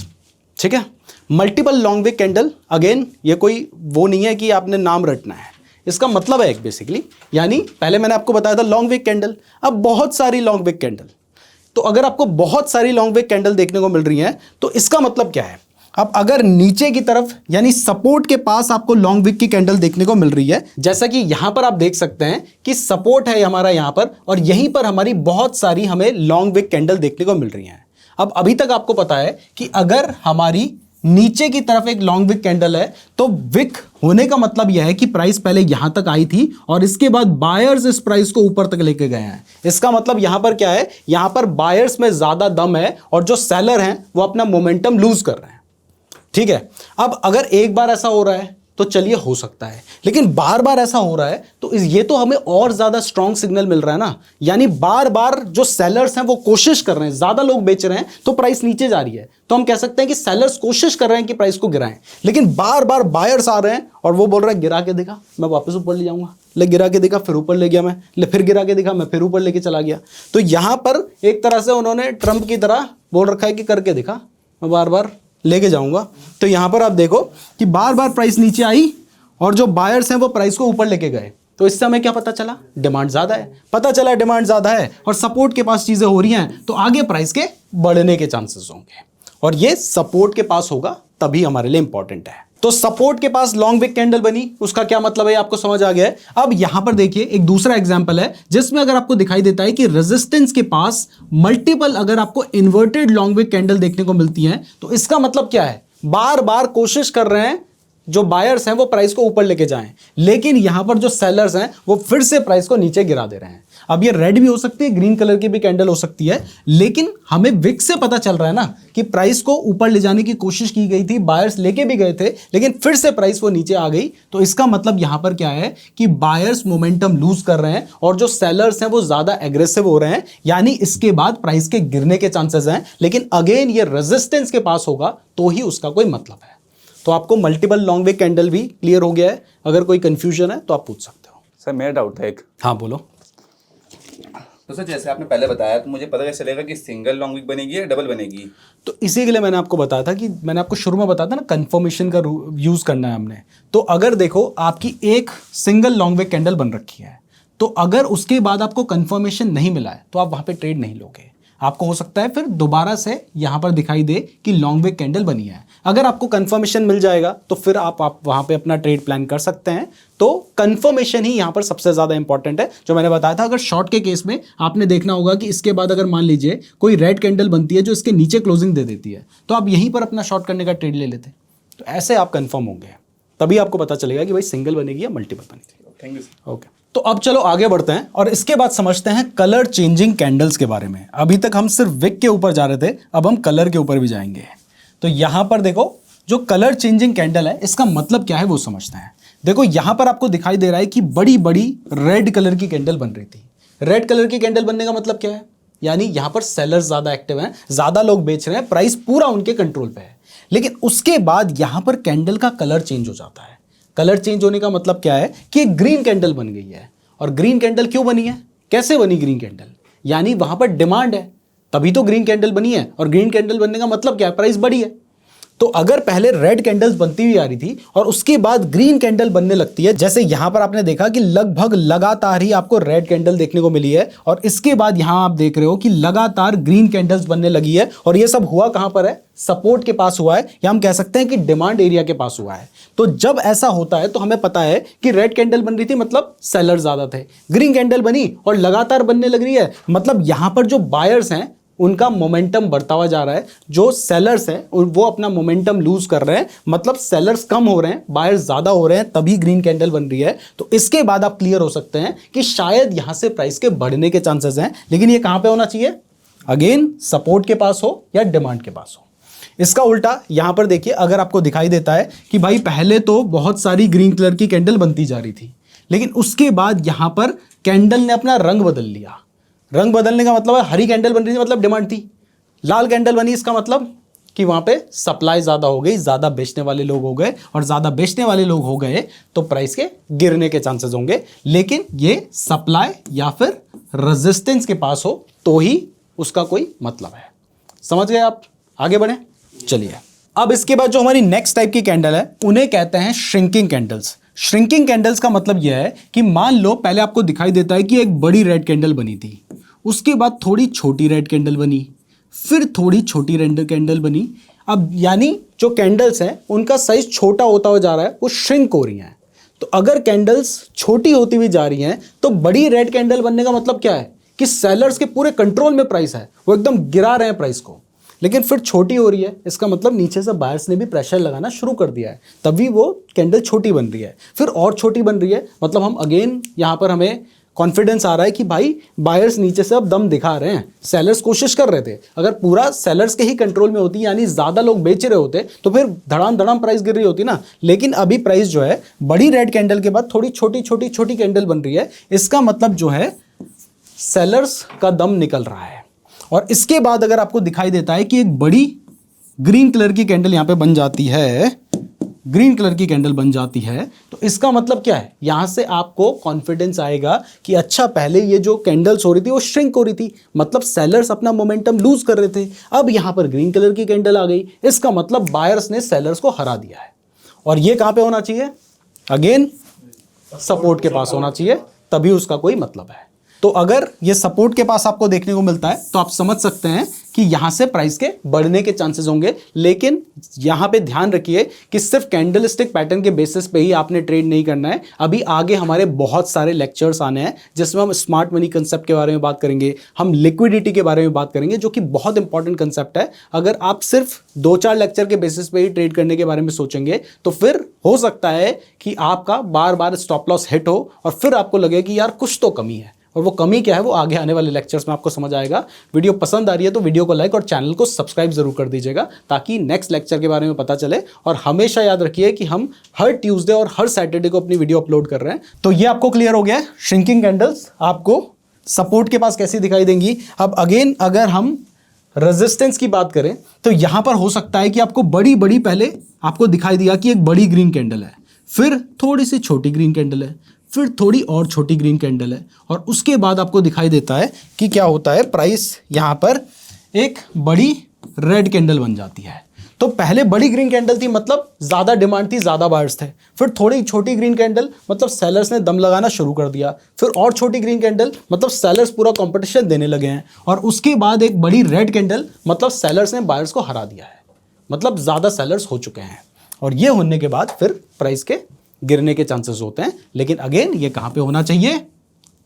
ठीक है, multiple long wick candle, again ये कोई वो नहीं है कि आपने नाम रटना है। इसका मतलब है एक बेसिकली, यानी पहले मैंने आपको बताया था लॉन्ग विक कैंडल, अब बहुत सारी लॉन्ग विक कैंडल। तो अगर आपको बहुत सारी लॉन्ग विक कैंडल देखने को मिल रही है तो इसका मतलब क्या है? अब अगर नीचे की तरफ यानी सपोर्ट के पास आपको लॉन्ग विक की कैंडल देखने को मिल रही है, जैसा कि यहां पर आप देख सकते हैं कि सपोर्ट है हमारा यहां पर, और यहीं पर हमारी बहुत सारी हमें लॉन्ग विक कैंडल देखने को मिल रही हैं। अब अभी तक आपको पता है कि अगर हमारी नीचे की तरफ एक लॉन्ग विक कैंडल है तो विक होने का मतलब यह है कि प्राइस पहले यहां तक आई थी और इसके बाद बायर्स इस प्राइस को ऊपर तक लेके गए हैं। इसका मतलब यहां पर क्या है? यहां पर बायर्स में ज्यादा दम है और जो सेलर हैं वो अपना मोमेंटम लूज कर रहे हैं। ठीक है, अब अगर एक बार ऐसा हो रहा है तो चलिए हो सकता है, लेकिन बार बार ऐसा हो रहा है तो ये तो हमें और ज्यादा स्ट्रॉन्ग सिग्नल मिल रहा है ना। यानी बार बार जो सेलर्स हैं वो कोशिश कर रहे हैं, ज्यादा लोग बेच रहे हैं तो प्राइस नीचे जा रही है, तो हम कह सकते हैं कि सेलर्स कोशिश कर रहे हैं कि प्राइस को गिराएं, लेकिन बार बार बायर्स आ रहे हैं और वो बोल रहे हैं गिरा के देखा मैं वापस ऊपर ले जाऊंगा, ले गिरा के देखा फिर ऊपर ले गया मैं, ले फिर गिरा के देखा मैं फिर ऊपर लेके चला गया। तो यहां पर एक तरह से उन्होंने ट्रंप की तरह बोल रखा है कि करके देखा मैं बार बार लेके जाऊंगा। तो यहां पर आप देखो कि बार बार प्राइस नीचे आई और जो बायर्स हैं वो प्राइस को ऊपर लेके गए। तो इससे हमें क्या पता चला? डिमांड ज्यादा है। पता चला डिमांड ज्यादा है और सपोर्ट के पास चीजें हो रही हैं तो आगे प्राइस के बढ़ने के चांसेस होंगे, और ये सपोर्ट के पास होगा तभी हमारे लिए इंपॉर्टेंट है। तो सपोर्ट के पास लॉन्ग विक कैंडल बनी, उसका क्या मतलब है आपको समझ आ गया है। अब यहां पर देखिए एक दूसरा एग्जांपल है जिसमें अगर आपको दिखाई देता है कि रेजिस्टेंस के पास मल्टीपल अगर आपको इन्वर्टेड लॉन्ग विक कैंडल देखने को मिलती है, तो इसका मतलब क्या है, बार बार कोशिश कर रहे हैं जो बायर्स हैं वो प्राइस को ऊपर लेके जाएं, लेकिन यहां पर जो सेलर्स हैं वो फिर से प्राइस को नीचे गिरा दे रहे हैं। अब ये रेड भी हो सकती है, ग्रीन कलर की भी कैंडल हो सकती है, लेकिन हमें विक से पता चल रहा है ना कि प्राइस को ऊपर ले जाने की कोशिश की गई थी, बायर्स लेके भी गए थे, लेकिन फिर से प्राइस वो नीचे आ गई। तो इसका मतलब यहां पर क्या है कि बायर्स मोमेंटम लूज कर रहे हैं और जो सेलर्स हैं वो ज्यादा एग्रेसिव हो रहे हैं, यानी इसके बाद प्राइस के गिरने के चांसेस हैं। लेकिन अगेन ये रेजिस्टेंस के पास होगा तो ही उसका कोई मतलब है। तो आपको मल्टीपल लॉन्ग विक कैंडल भी क्लियर हो गया है। अगर कोई कंफ्यूजन है तो आप पूछ सकते हो। सर मेरा डाउट था एक। हाँ बोलो। तो सर जैसे आपने पहले बताया तो मुझे पता कैसे चलेगा कि सिंगल लॉन्ग विक बनेगी या डबल बनेगी? तो इसी के लिए मैंने आपको बताया था कि मैंने आपको शुरू में बताया था ना, कंफर्मेशन का यूज करना है हमने। तो अगर देखो आपकी एक सिंगल लॉन्ग विक कैंडल बन रखी है, तो अगर उसके बाद आपको कंफर्मेशन नहीं मिला है तो आप वहां पे ट्रेड नहीं लोगे। आपको हो सकता है फिर दोबारा से यहां पर दिखाई दे कि लॉन्ग विक कैंडल बनी है। अगर आपको कंफर्मेशन मिल जाएगा तो फिर आप वहां पे अपना ट्रेड प्लान कर सकते हैं। तो कंफर्मेशन ही यहां पर सबसे ज्यादा इंपॉर्टेंट है, जो मैंने बताया था। अगर शॉर्ट के केस में आपने देखना होगा कि इसके बाद अगर मान लीजिए कोई रेड कैंडल बनती है जो इसके नीचे क्लोजिंग दे देती है, तो आप यहीं पर अपना शॉर्ट करने का ट्रेड ले लेते। तो ऐसे आप कंफर्म होंगे, तभी आपको पता चलेगा कि भाई सिंगल बनेगी या मल्टीपल बनेगी। Thank you sir. ओके, तो अब चलो आगे बढ़ते हैं और इसके बाद समझते हैं कलर चेंजिंग कैंडल्स के बारे में। अभी तक हम सिर्फ विक के ऊपर जा रहे थे, अब हम कलर के ऊपर भी जाएंगे। तो यहां पर देखो जो कलर चेंजिंग कैंडल है इसका मतलब क्या है वो समझते हैं। देखो यहां पर आपको दिखाई दे रहा है कि बड़ी बड़ी रेड कलर की कैंडल बन रही थी। रेड कलर की कैंडल बनने का मतलब क्या है, यानी यहां पर सेलर्स ज्यादा एक्टिव हैं, ज्यादा लोग बेच रहे हैं, प्राइस पूरा उनके कंट्रोल पे है। लेकिन उसके बाद यहां पर कैंडल का कलर चेंज हो जाता है। कलर चेंज होने का मतलब क्या है कि ग्रीन कैंडल बन गई है। और ग्रीन कैंडल क्यों बनी है, कैसे बनी ग्रीन कैंडल, यानी वहां पर डिमांड है तभी तो ग्रीन कैंडल बनी है। और ग्रीन कैंडल बनने का मतलब क्या है, प्राइस बढ़ी है। तो अगर पहले रेड कैंडल्स बनती हुई आ रही थी और उसके बाद ग्रीन कैंडल बनने लगती है, जैसे यहां पर आपने देखा कि लगभग लगातार ही आपको रेड कैंडल देखने को मिली है, और इसके बाद यहां आप देख रहे हो कि लगातार ग्रीन कैंडल्स बनने लगी है। और ये सब हुआ कहां पर है, सपोर्ट के पास हुआ है, या हम कह सकते हैं कि डिमांड एरिया के पास हुआ है। तो जब ऐसा होता है तो हमें पता है कि रेड कैंडल बन रही थी मतलब सेलर ज्यादा थे, ग्रीन कैंडल बनी और लगातार बनने लग रही है मतलब यहां पर जो बायर्स हैं उनका मोमेंटम बढ़ता हुआ जा रहा है, जो सेलर्स हैं वो अपना मोमेंटम लूज कर रहे हैं, मतलब सेलर्स कम हो रहे हैं, बायर्स ज्यादा हो रहे हैं, तभी ग्रीन कैंडल बन रही है। तो इसके बाद आप क्लियर हो सकते हैं कि शायद यहां से प्राइस के बढ़ने के चांसेस हैं। लेकिन ये कहां पे होना चाहिए, अगेन सपोर्ट के पास हो या डिमांड के पास हो। इसका उल्टा यहां पर देखिए, अगर आपको दिखाई देता है कि भाई पहले तो बहुत सारी ग्रीन कलर की कैंडल बनती जा रही थी, लेकिन उसके बाद यहां पर कैंडल ने अपना रंग बदल लिया। रंग बदलने का मतलब है हरी कैंडल बन रही थी मतलब डिमांड थी, लाल कैंडल बनी इसका मतलब कि वहां पे सप्लाई ज्यादा हो गई, ज्यादा बेचने वाले लोग हो गए, और ज्यादा बेचने वाले लोग हो गए तो प्राइस के गिरने के चांसेस होंगे। लेकिन ये सप्लाई या फिर रेजिस्टेंस के पास हो तो ही उसका कोई मतलब है। समझ गए आप, आगे बढ़े चलिए। अब इसके बाद जो हमारी नेक्स्ट टाइप की कैंडल है उन्हें कहते हैं श्रिंकिंग कैंडल्स। श्रिंकिंग कैंडल्स का मतलब यह है कि मान लो पहले आपको दिखाई देता है कि एक बड़ी रेड कैंडल बनी थी, उसके बाद थोड़ी छोटी रेड कैंडल बनी, फिर थोड़ी छोटी रेड कैंडल बनी। अब यानी जो कैंडल्स हैं उनका साइज छोटा होता हुआ जा रहा है, वो श्रिंक हो रही हैं। तो अगर कैंडल्स छोटी होती हुई जा रही हैं तो बड़ी रेड कैंडल बनने का मतलब क्या है कि सेलर्स के पूरे कंट्रोल में प्राइस है, वो एकदम गिरा रहे हैं प्राइस को। लेकिन फिर छोटी हो रही है, इसका मतलब नीचे से बायर्स ने भी प्रेशर लगाना शुरू कर दिया है, तभी वो कैंडल छोटी बन रही है। फिर और छोटी बन रही है, मतलब हम अगेन यहाँ पर हमें कॉन्फिडेंस आ रहा है कि भाई बायर्स नीचे से अब दम दिखा रहे हैं, सेलर्स कोशिश कर रहे थे। अगर पूरा सेलर्स के ही कंट्रोल में होती, यानी ज़्यादा लोग बेच रहे होते, तो फिर धड़ाम धड़ाम प्राइस गिर रही होती ना। लेकिन अभी प्राइस जो है बड़ी रेड कैंडल के बाद थोड़ी छोटी छोटी छोटी कैंडल बन रही है, इसका मतलब जो है सेलर्स का दम निकल रहा है। और इसके बाद अगर आपको दिखाई देता है कि एक बड़ी ग्रीन कलर की कैंडल यहां पे बन जाती है, ग्रीन कलर की कैंडल बन जाती है, तो इसका मतलब क्या है, यहां से आपको कॉन्फिडेंस आएगा कि अच्छा पहले ये जो कैंडल्स हो रही थी वो श्रिंक हो रही थी, मतलब सेलर्स अपना मोमेंटम लूज कर रहे थे। अब यहां पर ग्रीन कलर की कैंडल आ गई, इसका मतलब बायर्स ने सेलर्स को हरा दिया है। और ये कहां पे होना चाहिए, अगेन सपोर्ट के पास होना चाहिए, तभी उसका कोई मतलब है। तो अगर ये सपोर्ट के पास आपको देखने को मिलता है तो आप समझ सकते हैं कि यहां से प्राइस के बढ़ने के चांसेस होंगे। लेकिन यहां पे ध्यान रखिए कि सिर्फ कैंडलस्टिक पैटर्न के बेसिस पे ही आपने ट्रेड नहीं करना है। अभी आगे हमारे बहुत सारे लेक्चर्स आने हैं जिसमें हम स्मार्ट मनी कंसेप्ट के बारे में बात करेंगे, हम लिक्विडिटी के बारे में बात करेंगे, जो कि बहुत इंपॉर्टेंट कंसेप्ट है। अगर आप सिर्फ 2-4 लेक्चर के बेसिस पे ही ट्रेड करने के बारे में सोचेंगे तो फिर हो सकता है कि आपका बार बार स्टॉप लॉस हिट हो और फिर आपको लगे कि यार कुछ तो कमी है, और वो कमी क्या है वो आगे आने वाले लेक्चर्स में आपको समझ आएगा। वीडियो पसंद आ रही है तो वीडियो को लाइक और चैनल को सब्सक्राइब जरूर कर दीजिएगा ताकि नेक्स्ट लेक्चर के बारे में पता चले। और हमेशा याद रखिए कि हम हर ट्यूसडे और हर सैटरडे को अपनी वीडियो अपलोड कर रहे हैं। तो ये आपको क्लियर हो गया है, श्रिंकिंग कैंडल्स आपको सपोर्ट के पास कैसी दिखाई देंगी। अब अगेन अगर हम रेजिस्टेंस की बात करें तो यहां पर हो सकता है कि आपको बड़ी बड़ी पहले आपको दिखाई दिया कि एक बड़ी ग्रीन कैंडल है, फिर थोड़ी सी छोटी ग्रीन कैंडल है, फिर थोड़ी और छोटी ग्रीन कैंडल है, और उसके बाद आपको दिखाई देता है कि क्या होता है, प्राइस यहां पर एक बड़ी रेड कैंडल बन जाती है। तो पहले बड़ी ग्रीन कैंडल थी मतलब ज़्यादा डिमांड थी, ज़्यादा बायर्स थे। फिर थोड़ी छोटी ग्रीन कैंडल मतलब सेलर्स ने दम लगाना शुरू कर दिया। फिर और छोटी ग्रीन कैंडल मतलब सेलर्स पूरा कंपटीशन देने लगे हैं। और उसके बाद एक बड़ी रेड कैंडल मतलब सेलर्स ने बायर्स को हरा दिया है, मतलब ज़्यादा सेलर्स हो चुके हैं। और ये होने के बाद फिर प्राइस के गिरने के चांसेस होते हैं। लेकिन अगेन ये कहाँ पे होना चाहिए,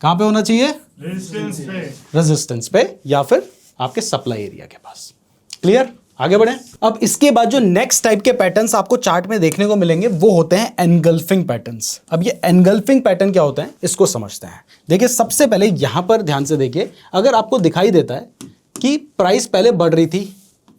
कहाँ पे होना चाहिए, रेजिस्टेंस पे या फिर आपके सप्लाई एरिया के पास। क्लियर, आगे बढ़ें। अब इसके बाद जो नेक्स्ट टाइप के पैटर्न्स आपको चार्ट में देखने को मिलेंगे वो होते हैं एनगल्फिंग पैटर्न्स। अब ये एनगल्फिंग पैटर्न क्या होता है इसको समझते हैं। देखिए सबसे पहले यहां पर ध्यान से देखिए, अगर आपको दिखाई देता है कि प्राइस पहले बढ़ रही थी,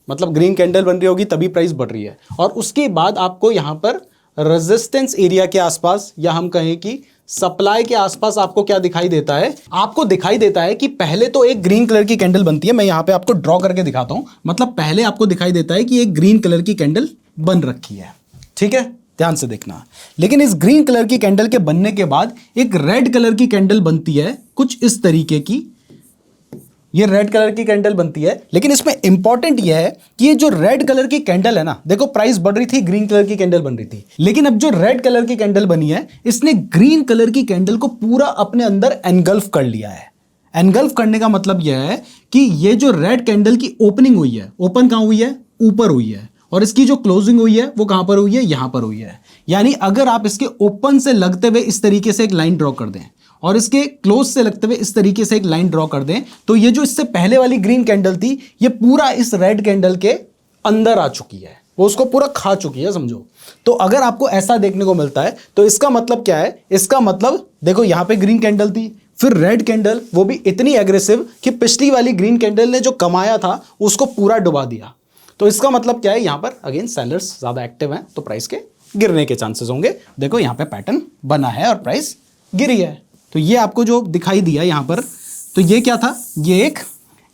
मतलब ग्रीन कैंडल बन रही होगी तभी प्राइस बढ़ रही है, और उसके बाद आपको यहां पर रेजिस्टेंस एरिया के आसपास या हम कहें कि सप्लाई के आसपास आपको क्या दिखाई देता है, आपको दिखाई देता है कि पहले तो एक ग्रीन कलर की कैंडल बनती है। मैं यहां पे आपको ड्रॉ करके दिखाता हूं। मतलब पहले आपको दिखाई देता है कि एक ग्रीन कलर की कैंडल बन रखी है, ठीक है, ध्यान से देखना। लेकिन इस ग्रीन कलर की कैंडल के बनने के बाद एक रेड कलर की कैंडल बनती है कुछ इस तरीके की। ये रेड कलर की कैंडल बनती है, लेकिन इसमें इंपॉर्टेंट यह है कि ये जो रेड कलर की कैंडल है ना, देखो प्राइस बढ़ रही थी, ग्रीन कलर की कैंडल बन रही थी, लेकिन अब जो रेड कलर की कैंडल बनी है इसने ग्रीन कलर की कैंडल को पूरा अपने अंदर एनगल्फ कर लिया है। एनगल्फ करने का मतलब यह है कि ये जो रेड कैंडल की ओपनिंग हुई है, ओपन कहां हुई है, ऊपर हुई है, और इसकी जो क्लोजिंग हुई है वो कहां पर हुई है, यहां पर हुई है। यानी अगर आप इसके ओपन से लगते हुए इस तरीके से एक लाइन ड्रॉ कर दें और इसके क्लोज से लगते हुए इस तरीके से एक लाइन ड्रॉ कर दें, तो ये जो इससे पहले वाली ग्रीन कैंडल थी ये पूरा इस रेड कैंडल के अंदर आ चुकी है, वो उसको पूरा खा चुकी है, समझो। तो अगर आपको ऐसा देखने को मिलता है तो इसका मतलब क्या है, इसका मतलब देखो यहां पे ग्रीन कैंडल थी, फिर रेड कैंडल, वो भी इतनी एग्रेसिव कि पिछली वाली ग्रीन कैंडल ने जो कमाया था उसको पूरा डुबा दिया। तो इसका मतलब क्या है, यहां पर अगेन सेलर्स ज्यादा एक्टिव हैं तो प्राइस के गिरने के चांसेस होंगे। देखो यहां पे पैटर्न बना है और प्राइस गिरी है। तो ये आपको जो दिखाई दिया यहां पर, तो ये क्या था, ये एक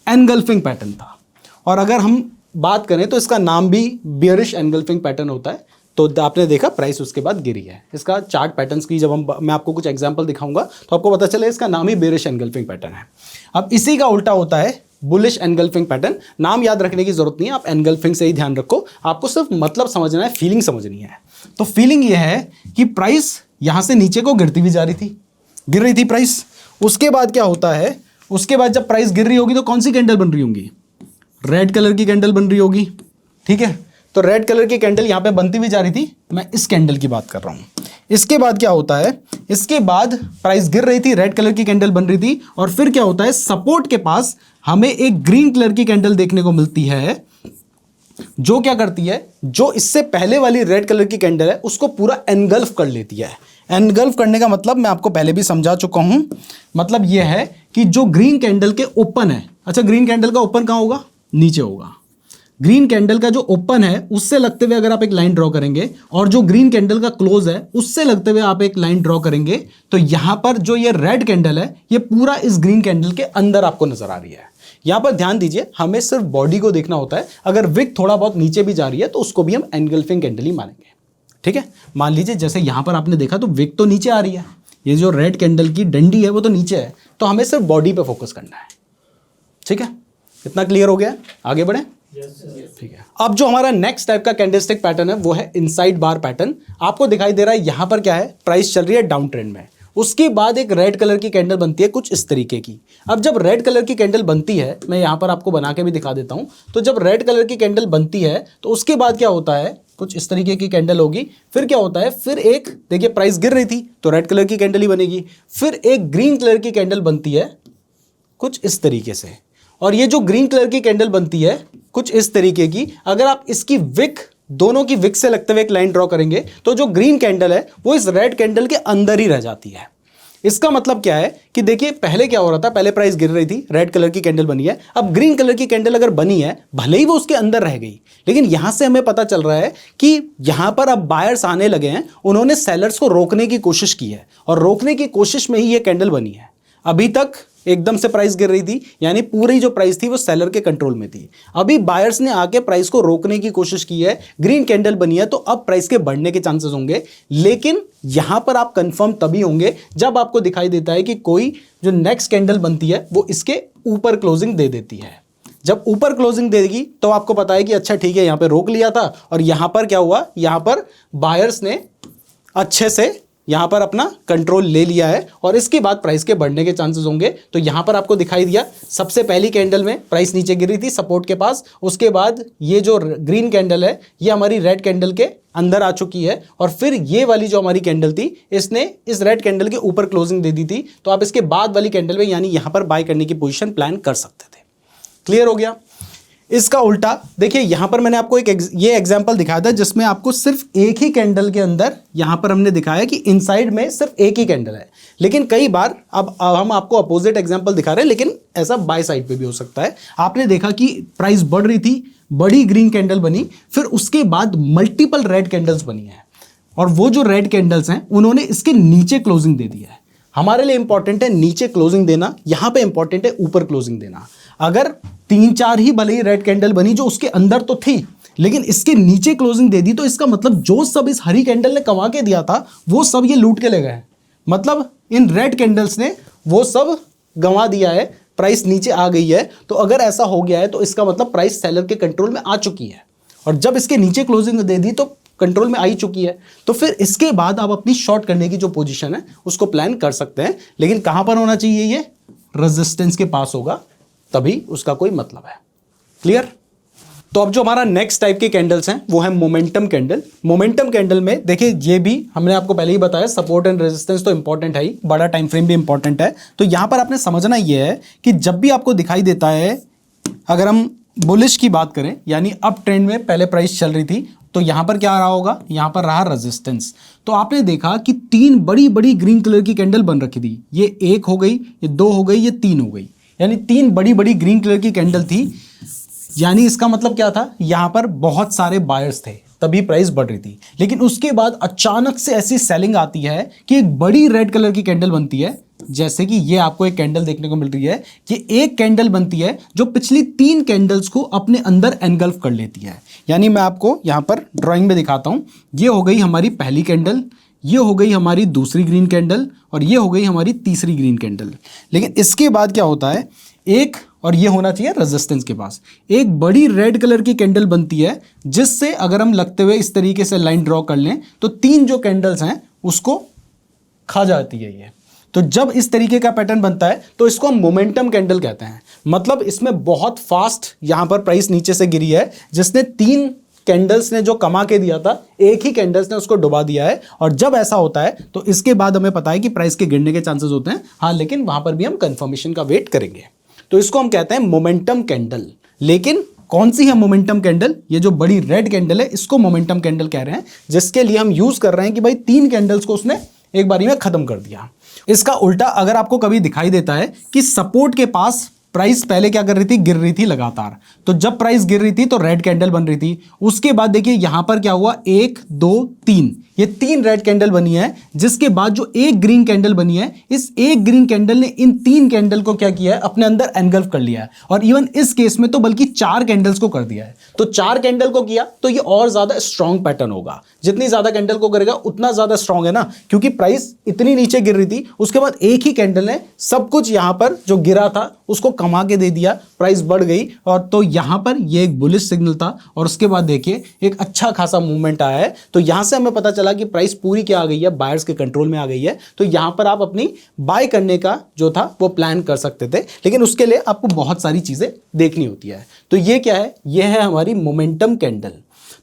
एनगल्फिंग पैटर्न था। और अगर हम बात करें तो इसका नाम भी बियरिश एनगल्फिंग पैटर्न होता है। तो आपने देखा प्राइस उसके बाद गिरी है। इसका चार्ट पैटर्न्स की जब मैं आपको कुछ एग्जांपल दिखाऊंगा तो आपको पता चले इसका नाम ही बियरिश एनगल्फिंग पैटर्न है। अब इसी का उल्टा होता है बुलिश एनगल्फिंग पैटर्न। नाम याद रखने की जरूरत नहीं है, आप एनगल्फिंग से ही ध्यान रखो, आपको सिर्फ मतलब समझना है, फीलिंग समझनी है। तो फीलिंग ये है कि प्राइस यहां से नीचे को गिरती भी जा रही थी, गिर रही थी प्राइस। उसके बाद क्या होता है, उसके बाद जब प्राइस गिर रही होगी तो कौन सी कैंडल बन रही होगी, रेड कलर की कैंडल बन रही होगी, ठीक है। तो रेड कलर की कैंडल यहां पे बनती भी जा रही थी, मैं इस कैंडल की बात कर रहा हूं। इसके बाद क्या होता है, इसके बाद प्राइस गिर रही थी, रेड कलर की कैंडल बन रही थी, और फिर क्या होता है, सपोर्ट के पास हमें एक ग्रीन कलर की कैंडल देखने को मिलती है जो क्या करती है, जो इससे पहले वाली रेड कलर की कैंडल है उसको पूरा एनगल्फ कर लेती है। एनगल्फ करने का मतलब मैं आपको पहले भी समझा चुका हूं, मतलब यह है कि जो ग्रीन कैंडल के ओपन है, अच्छा ग्रीन कैंडल का ओपन कहां होगा, नीचे होगा। ग्रीन कैंडल का जो ओपन है उससे लगते हुए अगर आप एक लाइन ड्रॉ करेंगे और जो ग्रीन कैंडल का क्लोज है उससे लगते हुए आप एक लाइन ड्रॉ करेंगे, तो यहां पर जो ये रेड कैंडल है ये पूरा इस ग्रीन कैंडल के अंदर आपको नजर आ रही है। यहां पर ध्यान दीजिए, हमें सिर्फ बॉडी को देखना होता है। अगर विक थोड़ा बहुत नीचे भी जा रही है तो उसको भी हम एनगल्फिंग कैंडल ही मानेंगे, ठीक है। मान लीजिए जैसे यहां पर आपने देखा तो विक तो नीचे आ रही है, ये जो रेड कैंडल की डंडी है वो तो नीचे है, तो हमें सिर्फ बॉडी पे फोकस करना है, ठीक है। इतना क्लियर हो गया, आगे बढ़े, ठीक है। अब जो हमारा नेक्स्ट टाइप का कैंडलस्टिक पैटर्न है वो है इनसाइड बार पैटर्न। आपको दिखाई दे रहा है यहां पर क्या है, प्राइस चल रही है डाउन ट्रेंड में, उसके बाद एक रेड कलर की कैंडल बनती है कुछ इस तरीके की। अब जब रेड कलर की कैंडल बनती है, मैं यहां पर आपको बना के भी दिखा देता हूं, तो जब रेड कलर की कैंडल बनती है तो उसके बाद क्या होता है, कुछ इस तरीके की कैंडल होगी। फिर क्या होता है, फिर एक देखिए प्राइस गिर रही थी तो रेड कलर की कैंडल ही बनेगी। फिर एक ग्रीन कलर की कैंडल बनती है कुछ इस तरीके से, और ये जो ग्रीन कलर की कैंडल बनती है कुछ इस तरीके की, अगर आप इसकी विक, दोनों की विक से लगते हुए एक लाइन ड्रॉ करेंगे तो जो ग्रीन कैंडल है वो इस रेड कैंडल के अंदर ही रह जाती है। इसका मतलब क्या है कि देखिए पहले क्या हो रहा था, पहले प्राइस गिर रही थी, रेड कलर की कैंडल बनी है, अब ग्रीन कलर की कैंडल अगर बनी है, भले ही वो उसके अंदर रह गई, लेकिन यहां से हमें पता चल रहा है कि यहां पर अब बायर्स आने लगे हैं, उन्होंने सेलर्स को रोकने की कोशिश की है और रोकने की कोशिश में ही ये कैंडल बनी है। अभी तक एकदम से प्राइस गिर रही थी, यानी पूरी जो प्राइस थी वो सेलर के कंट्रोल में थी। अभी बायर्स ने आके प्राइस को रोकने की कोशिश की है, ग्रीन कैंडल बनी है, तो अब प्राइस के बढ़ने के चांसेस होंगे। लेकिन यहां पर आप कंफर्म तभी होंगे जब आपको दिखाई देता है कि कोई जो नेक्स्ट कैंडल बनती है वो इसके ऊपर क्लोजिंग दे देती है। जब ऊपर क्लोजिंग देगी तो आपको पता है कि अच्छा ठीक है, यहां पर रोक लिया था और यहां पर क्या हुआ, यहां पर बायर्स ने अच्छे से यहां पर अपना कंट्रोल ले लिया है और इसके बाद प्राइस के बढ़ने के चांसेस होंगे। तो यहां पर आपको दिखाई दिया, सबसे पहली कैंडल में प्राइस नीचे गिरी थी सपोर्ट के पास, उसके बाद ये जो ग्रीन कैंडल है ये हमारी रेड कैंडल के अंदर आ चुकी है, और फिर ये वाली जो हमारी कैंडल थी इसने इस रेड कैंडल के ऊपर क्लोजिंग दे दी थी। तो आप इसके बाद वाली कैंडल में यानी यहां पर बाय करने की पोजीशन प्लान कर सकते थे। क्लियर हो गया। इसका उल्टा देखिए, यहां पर मैंने आपको ये एग्जांपल दिखाया था जिसमें आपको सिर्फ एक ही कैंडल के अंदर, यहां पर हमने दिखाया कि इनसाइड में सिर्फ एक ही कैंडल है। लेकिन कई बार अब हम आपको अपोजिट एग्जांपल दिखा रहे हैं, लेकिन ऐसा बाय साइड पे भी हो सकता है। आपने देखा कि प्राइस बढ़ रही थी, बड़ी ग्रीन कैंडल बनी, फिर उसके बाद मल्टीपल रेड कैंडल्स बनी है, और वो जो रेड कैंडल्स हैं उन्होंने इसके नीचे क्लोजिंग दे दी है। हमारे लिए इंपॉर्टेंट है नीचे क्लोजिंग देना, यहां पे इंपॉर्टेंट है ऊपर क्लोजिंग देना। अगर 3-4 ही भले ही रेड कैंडल बनी जो उसके अंदर तो थी, लेकिन इसके नीचे क्लोजिंग दे दी, तो इसका मतलब जो सब इस हरी कैंडल ने कमा के दिया था वो सब ये लूट के ले गए। मतलब इन रेड कैंडल्स ने वो सब गंवा दिया है, प्राइस नीचे आ गई है। तो अगर ऐसा हो गया है तो इसका मतलब प्राइस सेलर के कंट्रोल में आ चुकी है, और जब इसके नीचे क्लोजिंग दे दी तो कंट्रोल में आ ही चुकी है। तो फिर इसके बाद आप अपनी शॉर्ट करने की जो पोजीशन है उसको प्लान कर सकते हैं, लेकिन कहां पर होना चाहिए, ये रेजिस्टेंस के पास होगा, तभी उसका कोई मतलब है। क्लियर। तो अब जो हमारा नेक्स्ट टाइप के कैंडल्स हैं वो है मोमेंटम कैंडल। मोमेंटम कैंडल में देखिए, ये भी हमने आपको पहले ही बताया, सपोर्ट एंड रेजिस्टेंस तो इंपॉर्टेंट है ही, बड़ा टाइम फ्रेम भी इंपॉर्टेंट है। तो यहां पर आपने समझना ये है कि जब भी आपको दिखाई देता है, अगर हम बुलिश की बात करें यानी अप ट्रेंड में पहले प्राइस चल रही थी, तो यहां पर क्या रहा होगा, यहां पर रहा रेजिस्टेंस। तो आपने देखा कि 3 बड़ी बड़ी ग्रीन कलर की कैंडल बन रखी थी, ये 1 हो गई, ये 2 हो गई, ये 3 हो गई, यानी 3 बड़ी बड़ी ग्रीन कलर की कैंडल थी। यानी इसका मतलब क्या था, यहां पर बहुत सारे बायर्स थे, तभी प्राइस बढ़ रही थी। लेकिन उसके बाद अचानक से ऐसी सेलिंग आती है कि एक बड़ी रेड कलर की कैंडल बनती है, जैसे कि ये आपको एक कैंडल देखने को मिल रही है। ये एक कैंडल बनती है जो पिछली 3 कैंडल्स को अपने अंदर एनगल्फ कर लेती है। यानी मैं आपको यहां पर ड्राइंग में दिखाता हूं, ये हो गई हमारी पहली कैंडल, ये हो गई हमारी दूसरी ग्रीन कैंडल, और ये हो गई हमारी तीसरी ग्रीन कैंडल। लेकिन इसके बाद क्या होता है, एक, और ये होना चाहिए रेजिस्टेंस के पास, एक बड़ी रेड कलर की कैंडल बनती है, जिससे अगर हम लगते हुए इस तरीके से लाइन ड्रॉ कर लें तो 3 जो कैंडल्स हैं उसको खा जाती है ये। तो जब इस तरीके का पैटर्न बनता है तो इसको हम मोमेंटम कैंडल कहते हैं। मतलब इसमें बहुत फास्ट यहां पर प्राइस नीचे से गिरी है, जिसने 3 कैंडल्स ने जो कमा के दिया था, एक ही कैंडल्स ने उसको डुबा दिया है। और जब ऐसा होता है तो इसके बाद हमें पता है कि प्राइस के गिरने के चांसेस होते हैं, हाँ, लेकिन वहां पर भी हम कंफर्मेशन का वेट करेंगे। तो इसको हम कहते हैं मोमेंटम कैंडल। लेकिन कौन सी है मोमेंटम कैंडल, ये जो बड़ी रेड कैंडल है इसको मोमेंटम कैंडल कह रहे हैं, जिसके लिए हम यूज कर रहे हैं कि भाई 3 कैंडल्स को उसने एक बारी में खत्म कर दिया। इसका उल्टा अगर आपको कभी दिखाई देता है कि सपोर्ट के पास प्राइस पहले क्या कर रही थी, गिर रही थी लगातार, तो जब प्राइस गिर रही थी तो रेड कैंडल बन रही थी। उसके बाद देखिए यहां पर क्या हुआ, 1 2 3, ये 3 रेड कैंडल बनी है, जिसके बाद जो एक ग्रीन कैंडल बनी है, इस एक ग्रीन कैंडल ने इन 3 कैंडल को क्या किया है, अपने अंदर एनगल्फ कर लिया है। और इवन इस केस में तो बल्कि 4 कैंडल्स को कर दिया है। तो 4 कैंडल को किया तो ये और ज्यादा स्ट्रॉन्ग पैटर्न होगा। जितनी ज्यादा कैंडल को करेगा उतना ज्यादा स्ट्रॉन्ग है ना, क्योंकि प्राइस इतनी नीचे गिर रही थी, उसके बाद एक ही कैंडल ने सब कुछ यहां पर जो गिरा था उसको कमा के दे दिया, प्राइस बढ़ गई। और तो यहां पर ये एक बुलिश सिग्नल था और उसके बाद देखिए एक अच्छा खासा मूवमेंट आया है। तो यहां से हमें पता चला कि प्राइस पूरी क्या आ गई है, बायर्स के कंट्रोल में आ गई है। तो यहां पर आप अपनी बाय करने का जो था वो प्लान कर सकते थे, लेकिन उसके लिए आपको बहुत सारी चीजें देखनी होती है। तो ये क्या है, ये है हमारी मोमेंटम कैंडल।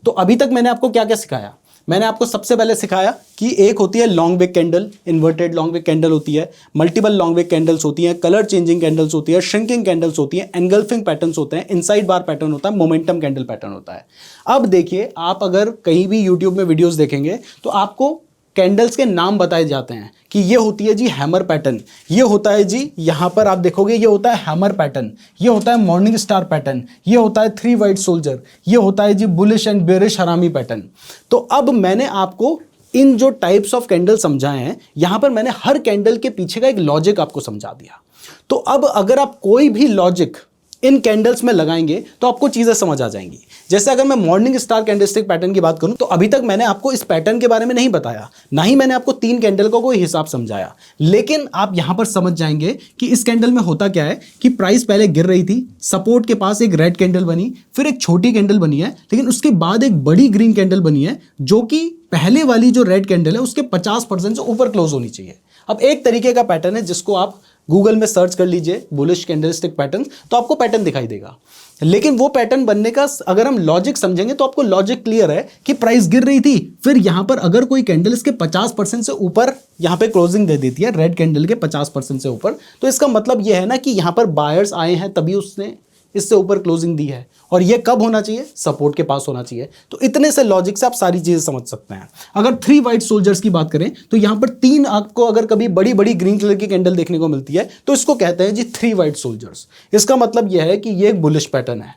तो अभी तक मैंने आपको क्या क्या सिखाया, मैंने आपको सबसे पहले सिखाया कि एक होती है long wick candle, inverted long wick candle होती है, मल्टीपल लॉन्ग विक कैंडल्स होती हैं, कलर चेंजिंग कैंडल्स होती है, श्रिंकिंग कैंडल्स होती हैं, एंगल्फिंग पैटर्न्स होते हैं, इनसाइड बार पैटर्न होता है, मोमेंटम कैंडल पैटर्न होता है। अब देखिए, आप अगर कहीं भी यूट्यूब में वीडियोस देखेंगे तो आपको कैंडल्स के नाम बताए जाते हैं कि ये होती है जी हैमर पैटर्न, ये होता है जी, यहां पर आप देखोगे ये होता है हैमर पैटर्न, ये होता है मॉर्निंग स्टार पैटर्न, ये होता है 3 वाइट सोल्जर, ये होता है जी bullish and bearish harami pattern. तो अब मैंने आपको इन जो टाइप्स ऑफ कैंडल समझाए हैं, यहां पर मैंने हर कैंडल के पीछे का एक लॉजिक आपको समझा दिया। तो अब अगर आप कोई भी लॉजिक इन कैंडल्स में लगाएंगे तो आपको चीजें समझ आ जाएंगी। जैसे अगर मैं मॉर्निंग स्टार कैंडलस्टिक पैटर्न की बात करूं तो अभी तक मैंने आपको इस पैटर्न के बारे में नहीं बताया, ना ही मैंने आपको 3 कैंडल का कोई हिसाब समझाया, लेकिन आप यहां पर समझ जाएंगे कि इस कैंडल में होता क्या है कि प्राइस पहले गिर रही थी, सपोर्ट के पास एक रेड कैंडल बनी, फिर एक छोटी कैंडल बनी है, लेकिन उसके बाद एक बड़ी ग्रीन कैंडल बनी है जो कि पहले वाली जो रेड कैंडल है उसके 50% से ऊपर क्लोज होनी चाहिए। अब एक तरीके का पैटर्न है जिसको आप गूगल में सर्च कर लीजिए बुलिश कैंडलस्टिक पैटर्न, तो आपको पैटर्न दिखाई देगा। लेकिन वो पैटर्न बनने का अगर हम लॉजिक समझेंगे तो आपको लॉजिक क्लियर है कि प्राइस गिर रही थी, फिर यहां पर अगर कोई कैंडल इसके 50% से ऊपर यहां पे क्लोजिंग दे देती है, रेड कैंडल के 50% से ऊपर, तो इसका मतलब यह है ना कि यहां पर बायर्स आए हैं तभी उसने इससे ऊपर क्लोजिंग दी है। और ये कब होना चाहिए, सपोर्ट के पास होना चाहिए। तो इतने से लॉजिक से आप सारी चीजें समझ सकते हैं। अगर 3 वाइट सोल्जर्स की बात करें तो यहां पर 3 आपको अगर कभी बड़ी बड़ी ग्रीन कलर की कैंडल देखने को मिलती है तो इसको कहते हैं जी 3 वाइट सोल्जर्स। इसका मतलब यह है कि ये एक बुलिश पैटर्न है।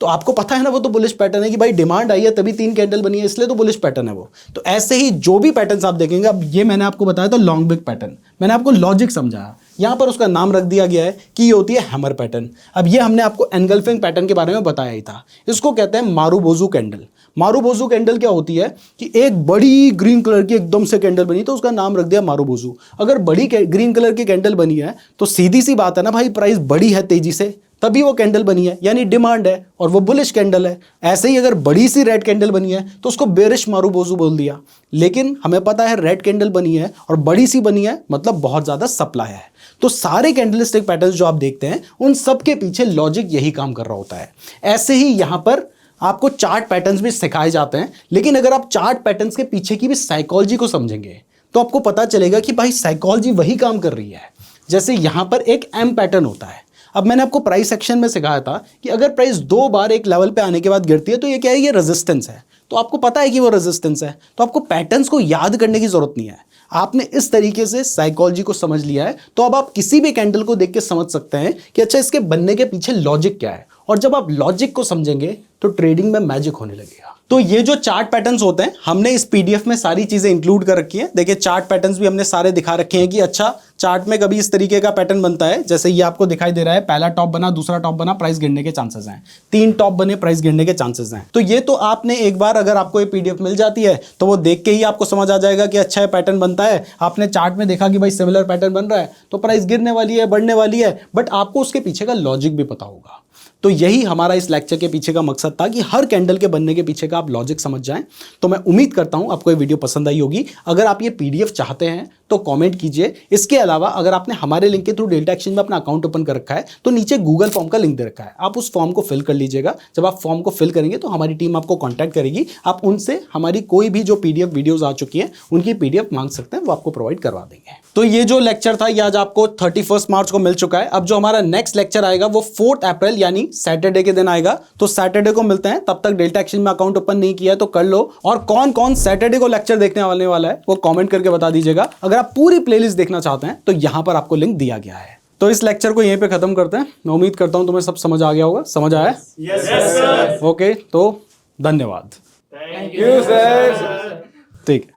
तो आपको पता है ना, वो तो बुलिश पैटर्न है कि भाई डिमांड आई है तभी 3 कैंडल बनी है, इसलिए तो बुलिश पैटर्न है वो। तो ऐसे ही जो भी पैटर्न्स आप देखेंगे, अब ये मैंने आपको बताया था लॉन्ग विक पैटर्न, मैंने आपको लॉजिक समझाया, यहां पर उसका नाम रख दिया गया है कि ये होती है हैमर पैटर्न। अब ये हमने आपको एंगल्फिंग पैटर्न के बारे में बताया ही था, इसको कहते हैं मारुबोजू कैंडल। मारुबोजू कैंडल क्या होती है कि एक बड़ी ग्रीन कलर की एकदम से कैंडल बनी तो उसका नाम रख दिया मारुबोजू। अगर बड़ी ग्रीन कलर की कैंडल बनी है तो सीधी सी बात है ना भाई, प्राइस बड़ी है तेजी से तभी वो कैंडल बनी है, यानी डिमांड है और वो बुलिश कैंडल है। ऐसे ही अगर बड़ी सी रेड कैंडल बनी है तो उसको बेरिश मारुबोजू बोल दिया। लेकिन हमें पता है रेड कैंडल बनी है और बड़ी सी बनी है मतलब बहुत ज्यादा सप्लाई है। तो सारे कैंडलस्टिक पैटर्न्स जो आप देखते हैं उन सब के पीछे लॉजिक यही काम कर रहा होता है। ऐसे ही यहां पर आपको चार्ट पैटर्न्स भी सिखाए जाते हैं, लेकिन अगर आप चार्ट पैटर्न्स के पीछे की भी साइकोलॉजी को समझेंगे तो आपको पता चलेगा कि भाई साइकोलॉजी वही काम कर रही है। जैसे यहां पर एक एम पैटर्न होता है। अब मैंने आपको प्राइस सेक्शन में सिखाया था कि अगर प्राइस 2 बार एक लेवल पे आने के बाद गिरती है तो ये क्या है, ये रेजिस्टेंस है। तो आपको पता है कि वो रेजिस्टेंस है, तो आपको पैटर्न्स को याद करने की जरूरत नहीं है। आपने इस तरीके से साइकोलॉजी को समझ लिया है तो अब आप किसी भी कैंडल को देख के समझ सकते हैं कि अच्छा इसके बनने के पीछे लॉजिक क्या है। और जब आप लॉजिक को समझेंगे तो ट्रेडिंग में मैजिक होने लगेगा। तो ये जो चार्ट पैटर्न्स होते हैं हमने इस पीडीएफ में सारी चीजें इंक्लूड कर रखी हैं। देखिए चार्ट पैटर्न्स भी हमने सारे दिखा रखे हैं कि अच्छा चार्ट में कभी इस तरीके का पैटर्न बनता है, जैसे ये आपको दिखाई दे रहा है, पहला टॉप बना, दूसरा टॉप बना, प्राइस गिरने के चांसेस हैं, 3 टॉप बने, प्राइस गिरने के चांसेस हैं। तो ये तो आपने एक बार अगर आपको ये पीडीएफ मिल जाती है तो वो देख के ही आपको समझ आ जाएगा कि अच्छा पैटर्न बनता है। आपने चार्ट में देखा कि भाई सिमिलर पैटर्न बन रहा है तो प्राइस गिरने वाली है, बढ़ने वाली है, बट आपको उसके पीछे का लॉजिक भी पता होगा। तो यही हमारा इस लेक्चर के पीछे का मकसद था कि हर कैंडल के बनने के पीछे का आप लॉजिक समझ जाएं। तो मैं उम्मीद करता हूं आपको ये वीडियो पसंद आई होगी। अगर आप ये पीडीएफ चाहते हैं तो कमेंट कीजिए। इसके अलावा अगर आपने हमारे लिंक के थ्रू डेल्टा एक्सचेंज में अपना अकाउंट ओपन कर रखा है तो नीचे गूगल फॉर्म का लिंक दे रखा है, आप उस फॉर्म को फिल कर लीजिएगा। जब आप फॉर्म को फिल करेंगे तो हमारी टीम आपको कॉन्टैक्ट करेगी, आप उनसे हमारी कोई भी जो पीडीएफ वीडियोज आ चुकी है उनकी पीडीएफ मांग सकते हैं, वो आपको प्रोवाइड करवा देंगे। तो ये जो लेक्चर था ये आज आपको 31 मार्च को मिल चुका है। अब जो हमारा नेक्स्ट लेक्चर आएगा वो 4 अप्रैल यानी सैटरडे के दिन आएगा। तो सैटरडे को मिलते हैं। तब तक डेल्टा एक्सचेंज में अकाउंट ओपन नहीं किया है तो कर लो। और कौन कौन सैटरडे को लेक्चर देखने वाला है वो कमेंट करके बता दीजिएगा। अगर आप पूरी प्लेलिस्ट देखना चाहते हैं तो यहां पर आपको लिंक दिया गया है। तो इस लेक्चर को यहीं पे खत्म करते हैं। मैं उम्मीद करता हूं तुम्हें सब समझ आ गया होगा। समझ आया? Yes sir. ओके, तो धन्यवाद। Thank you sir. ठीक है।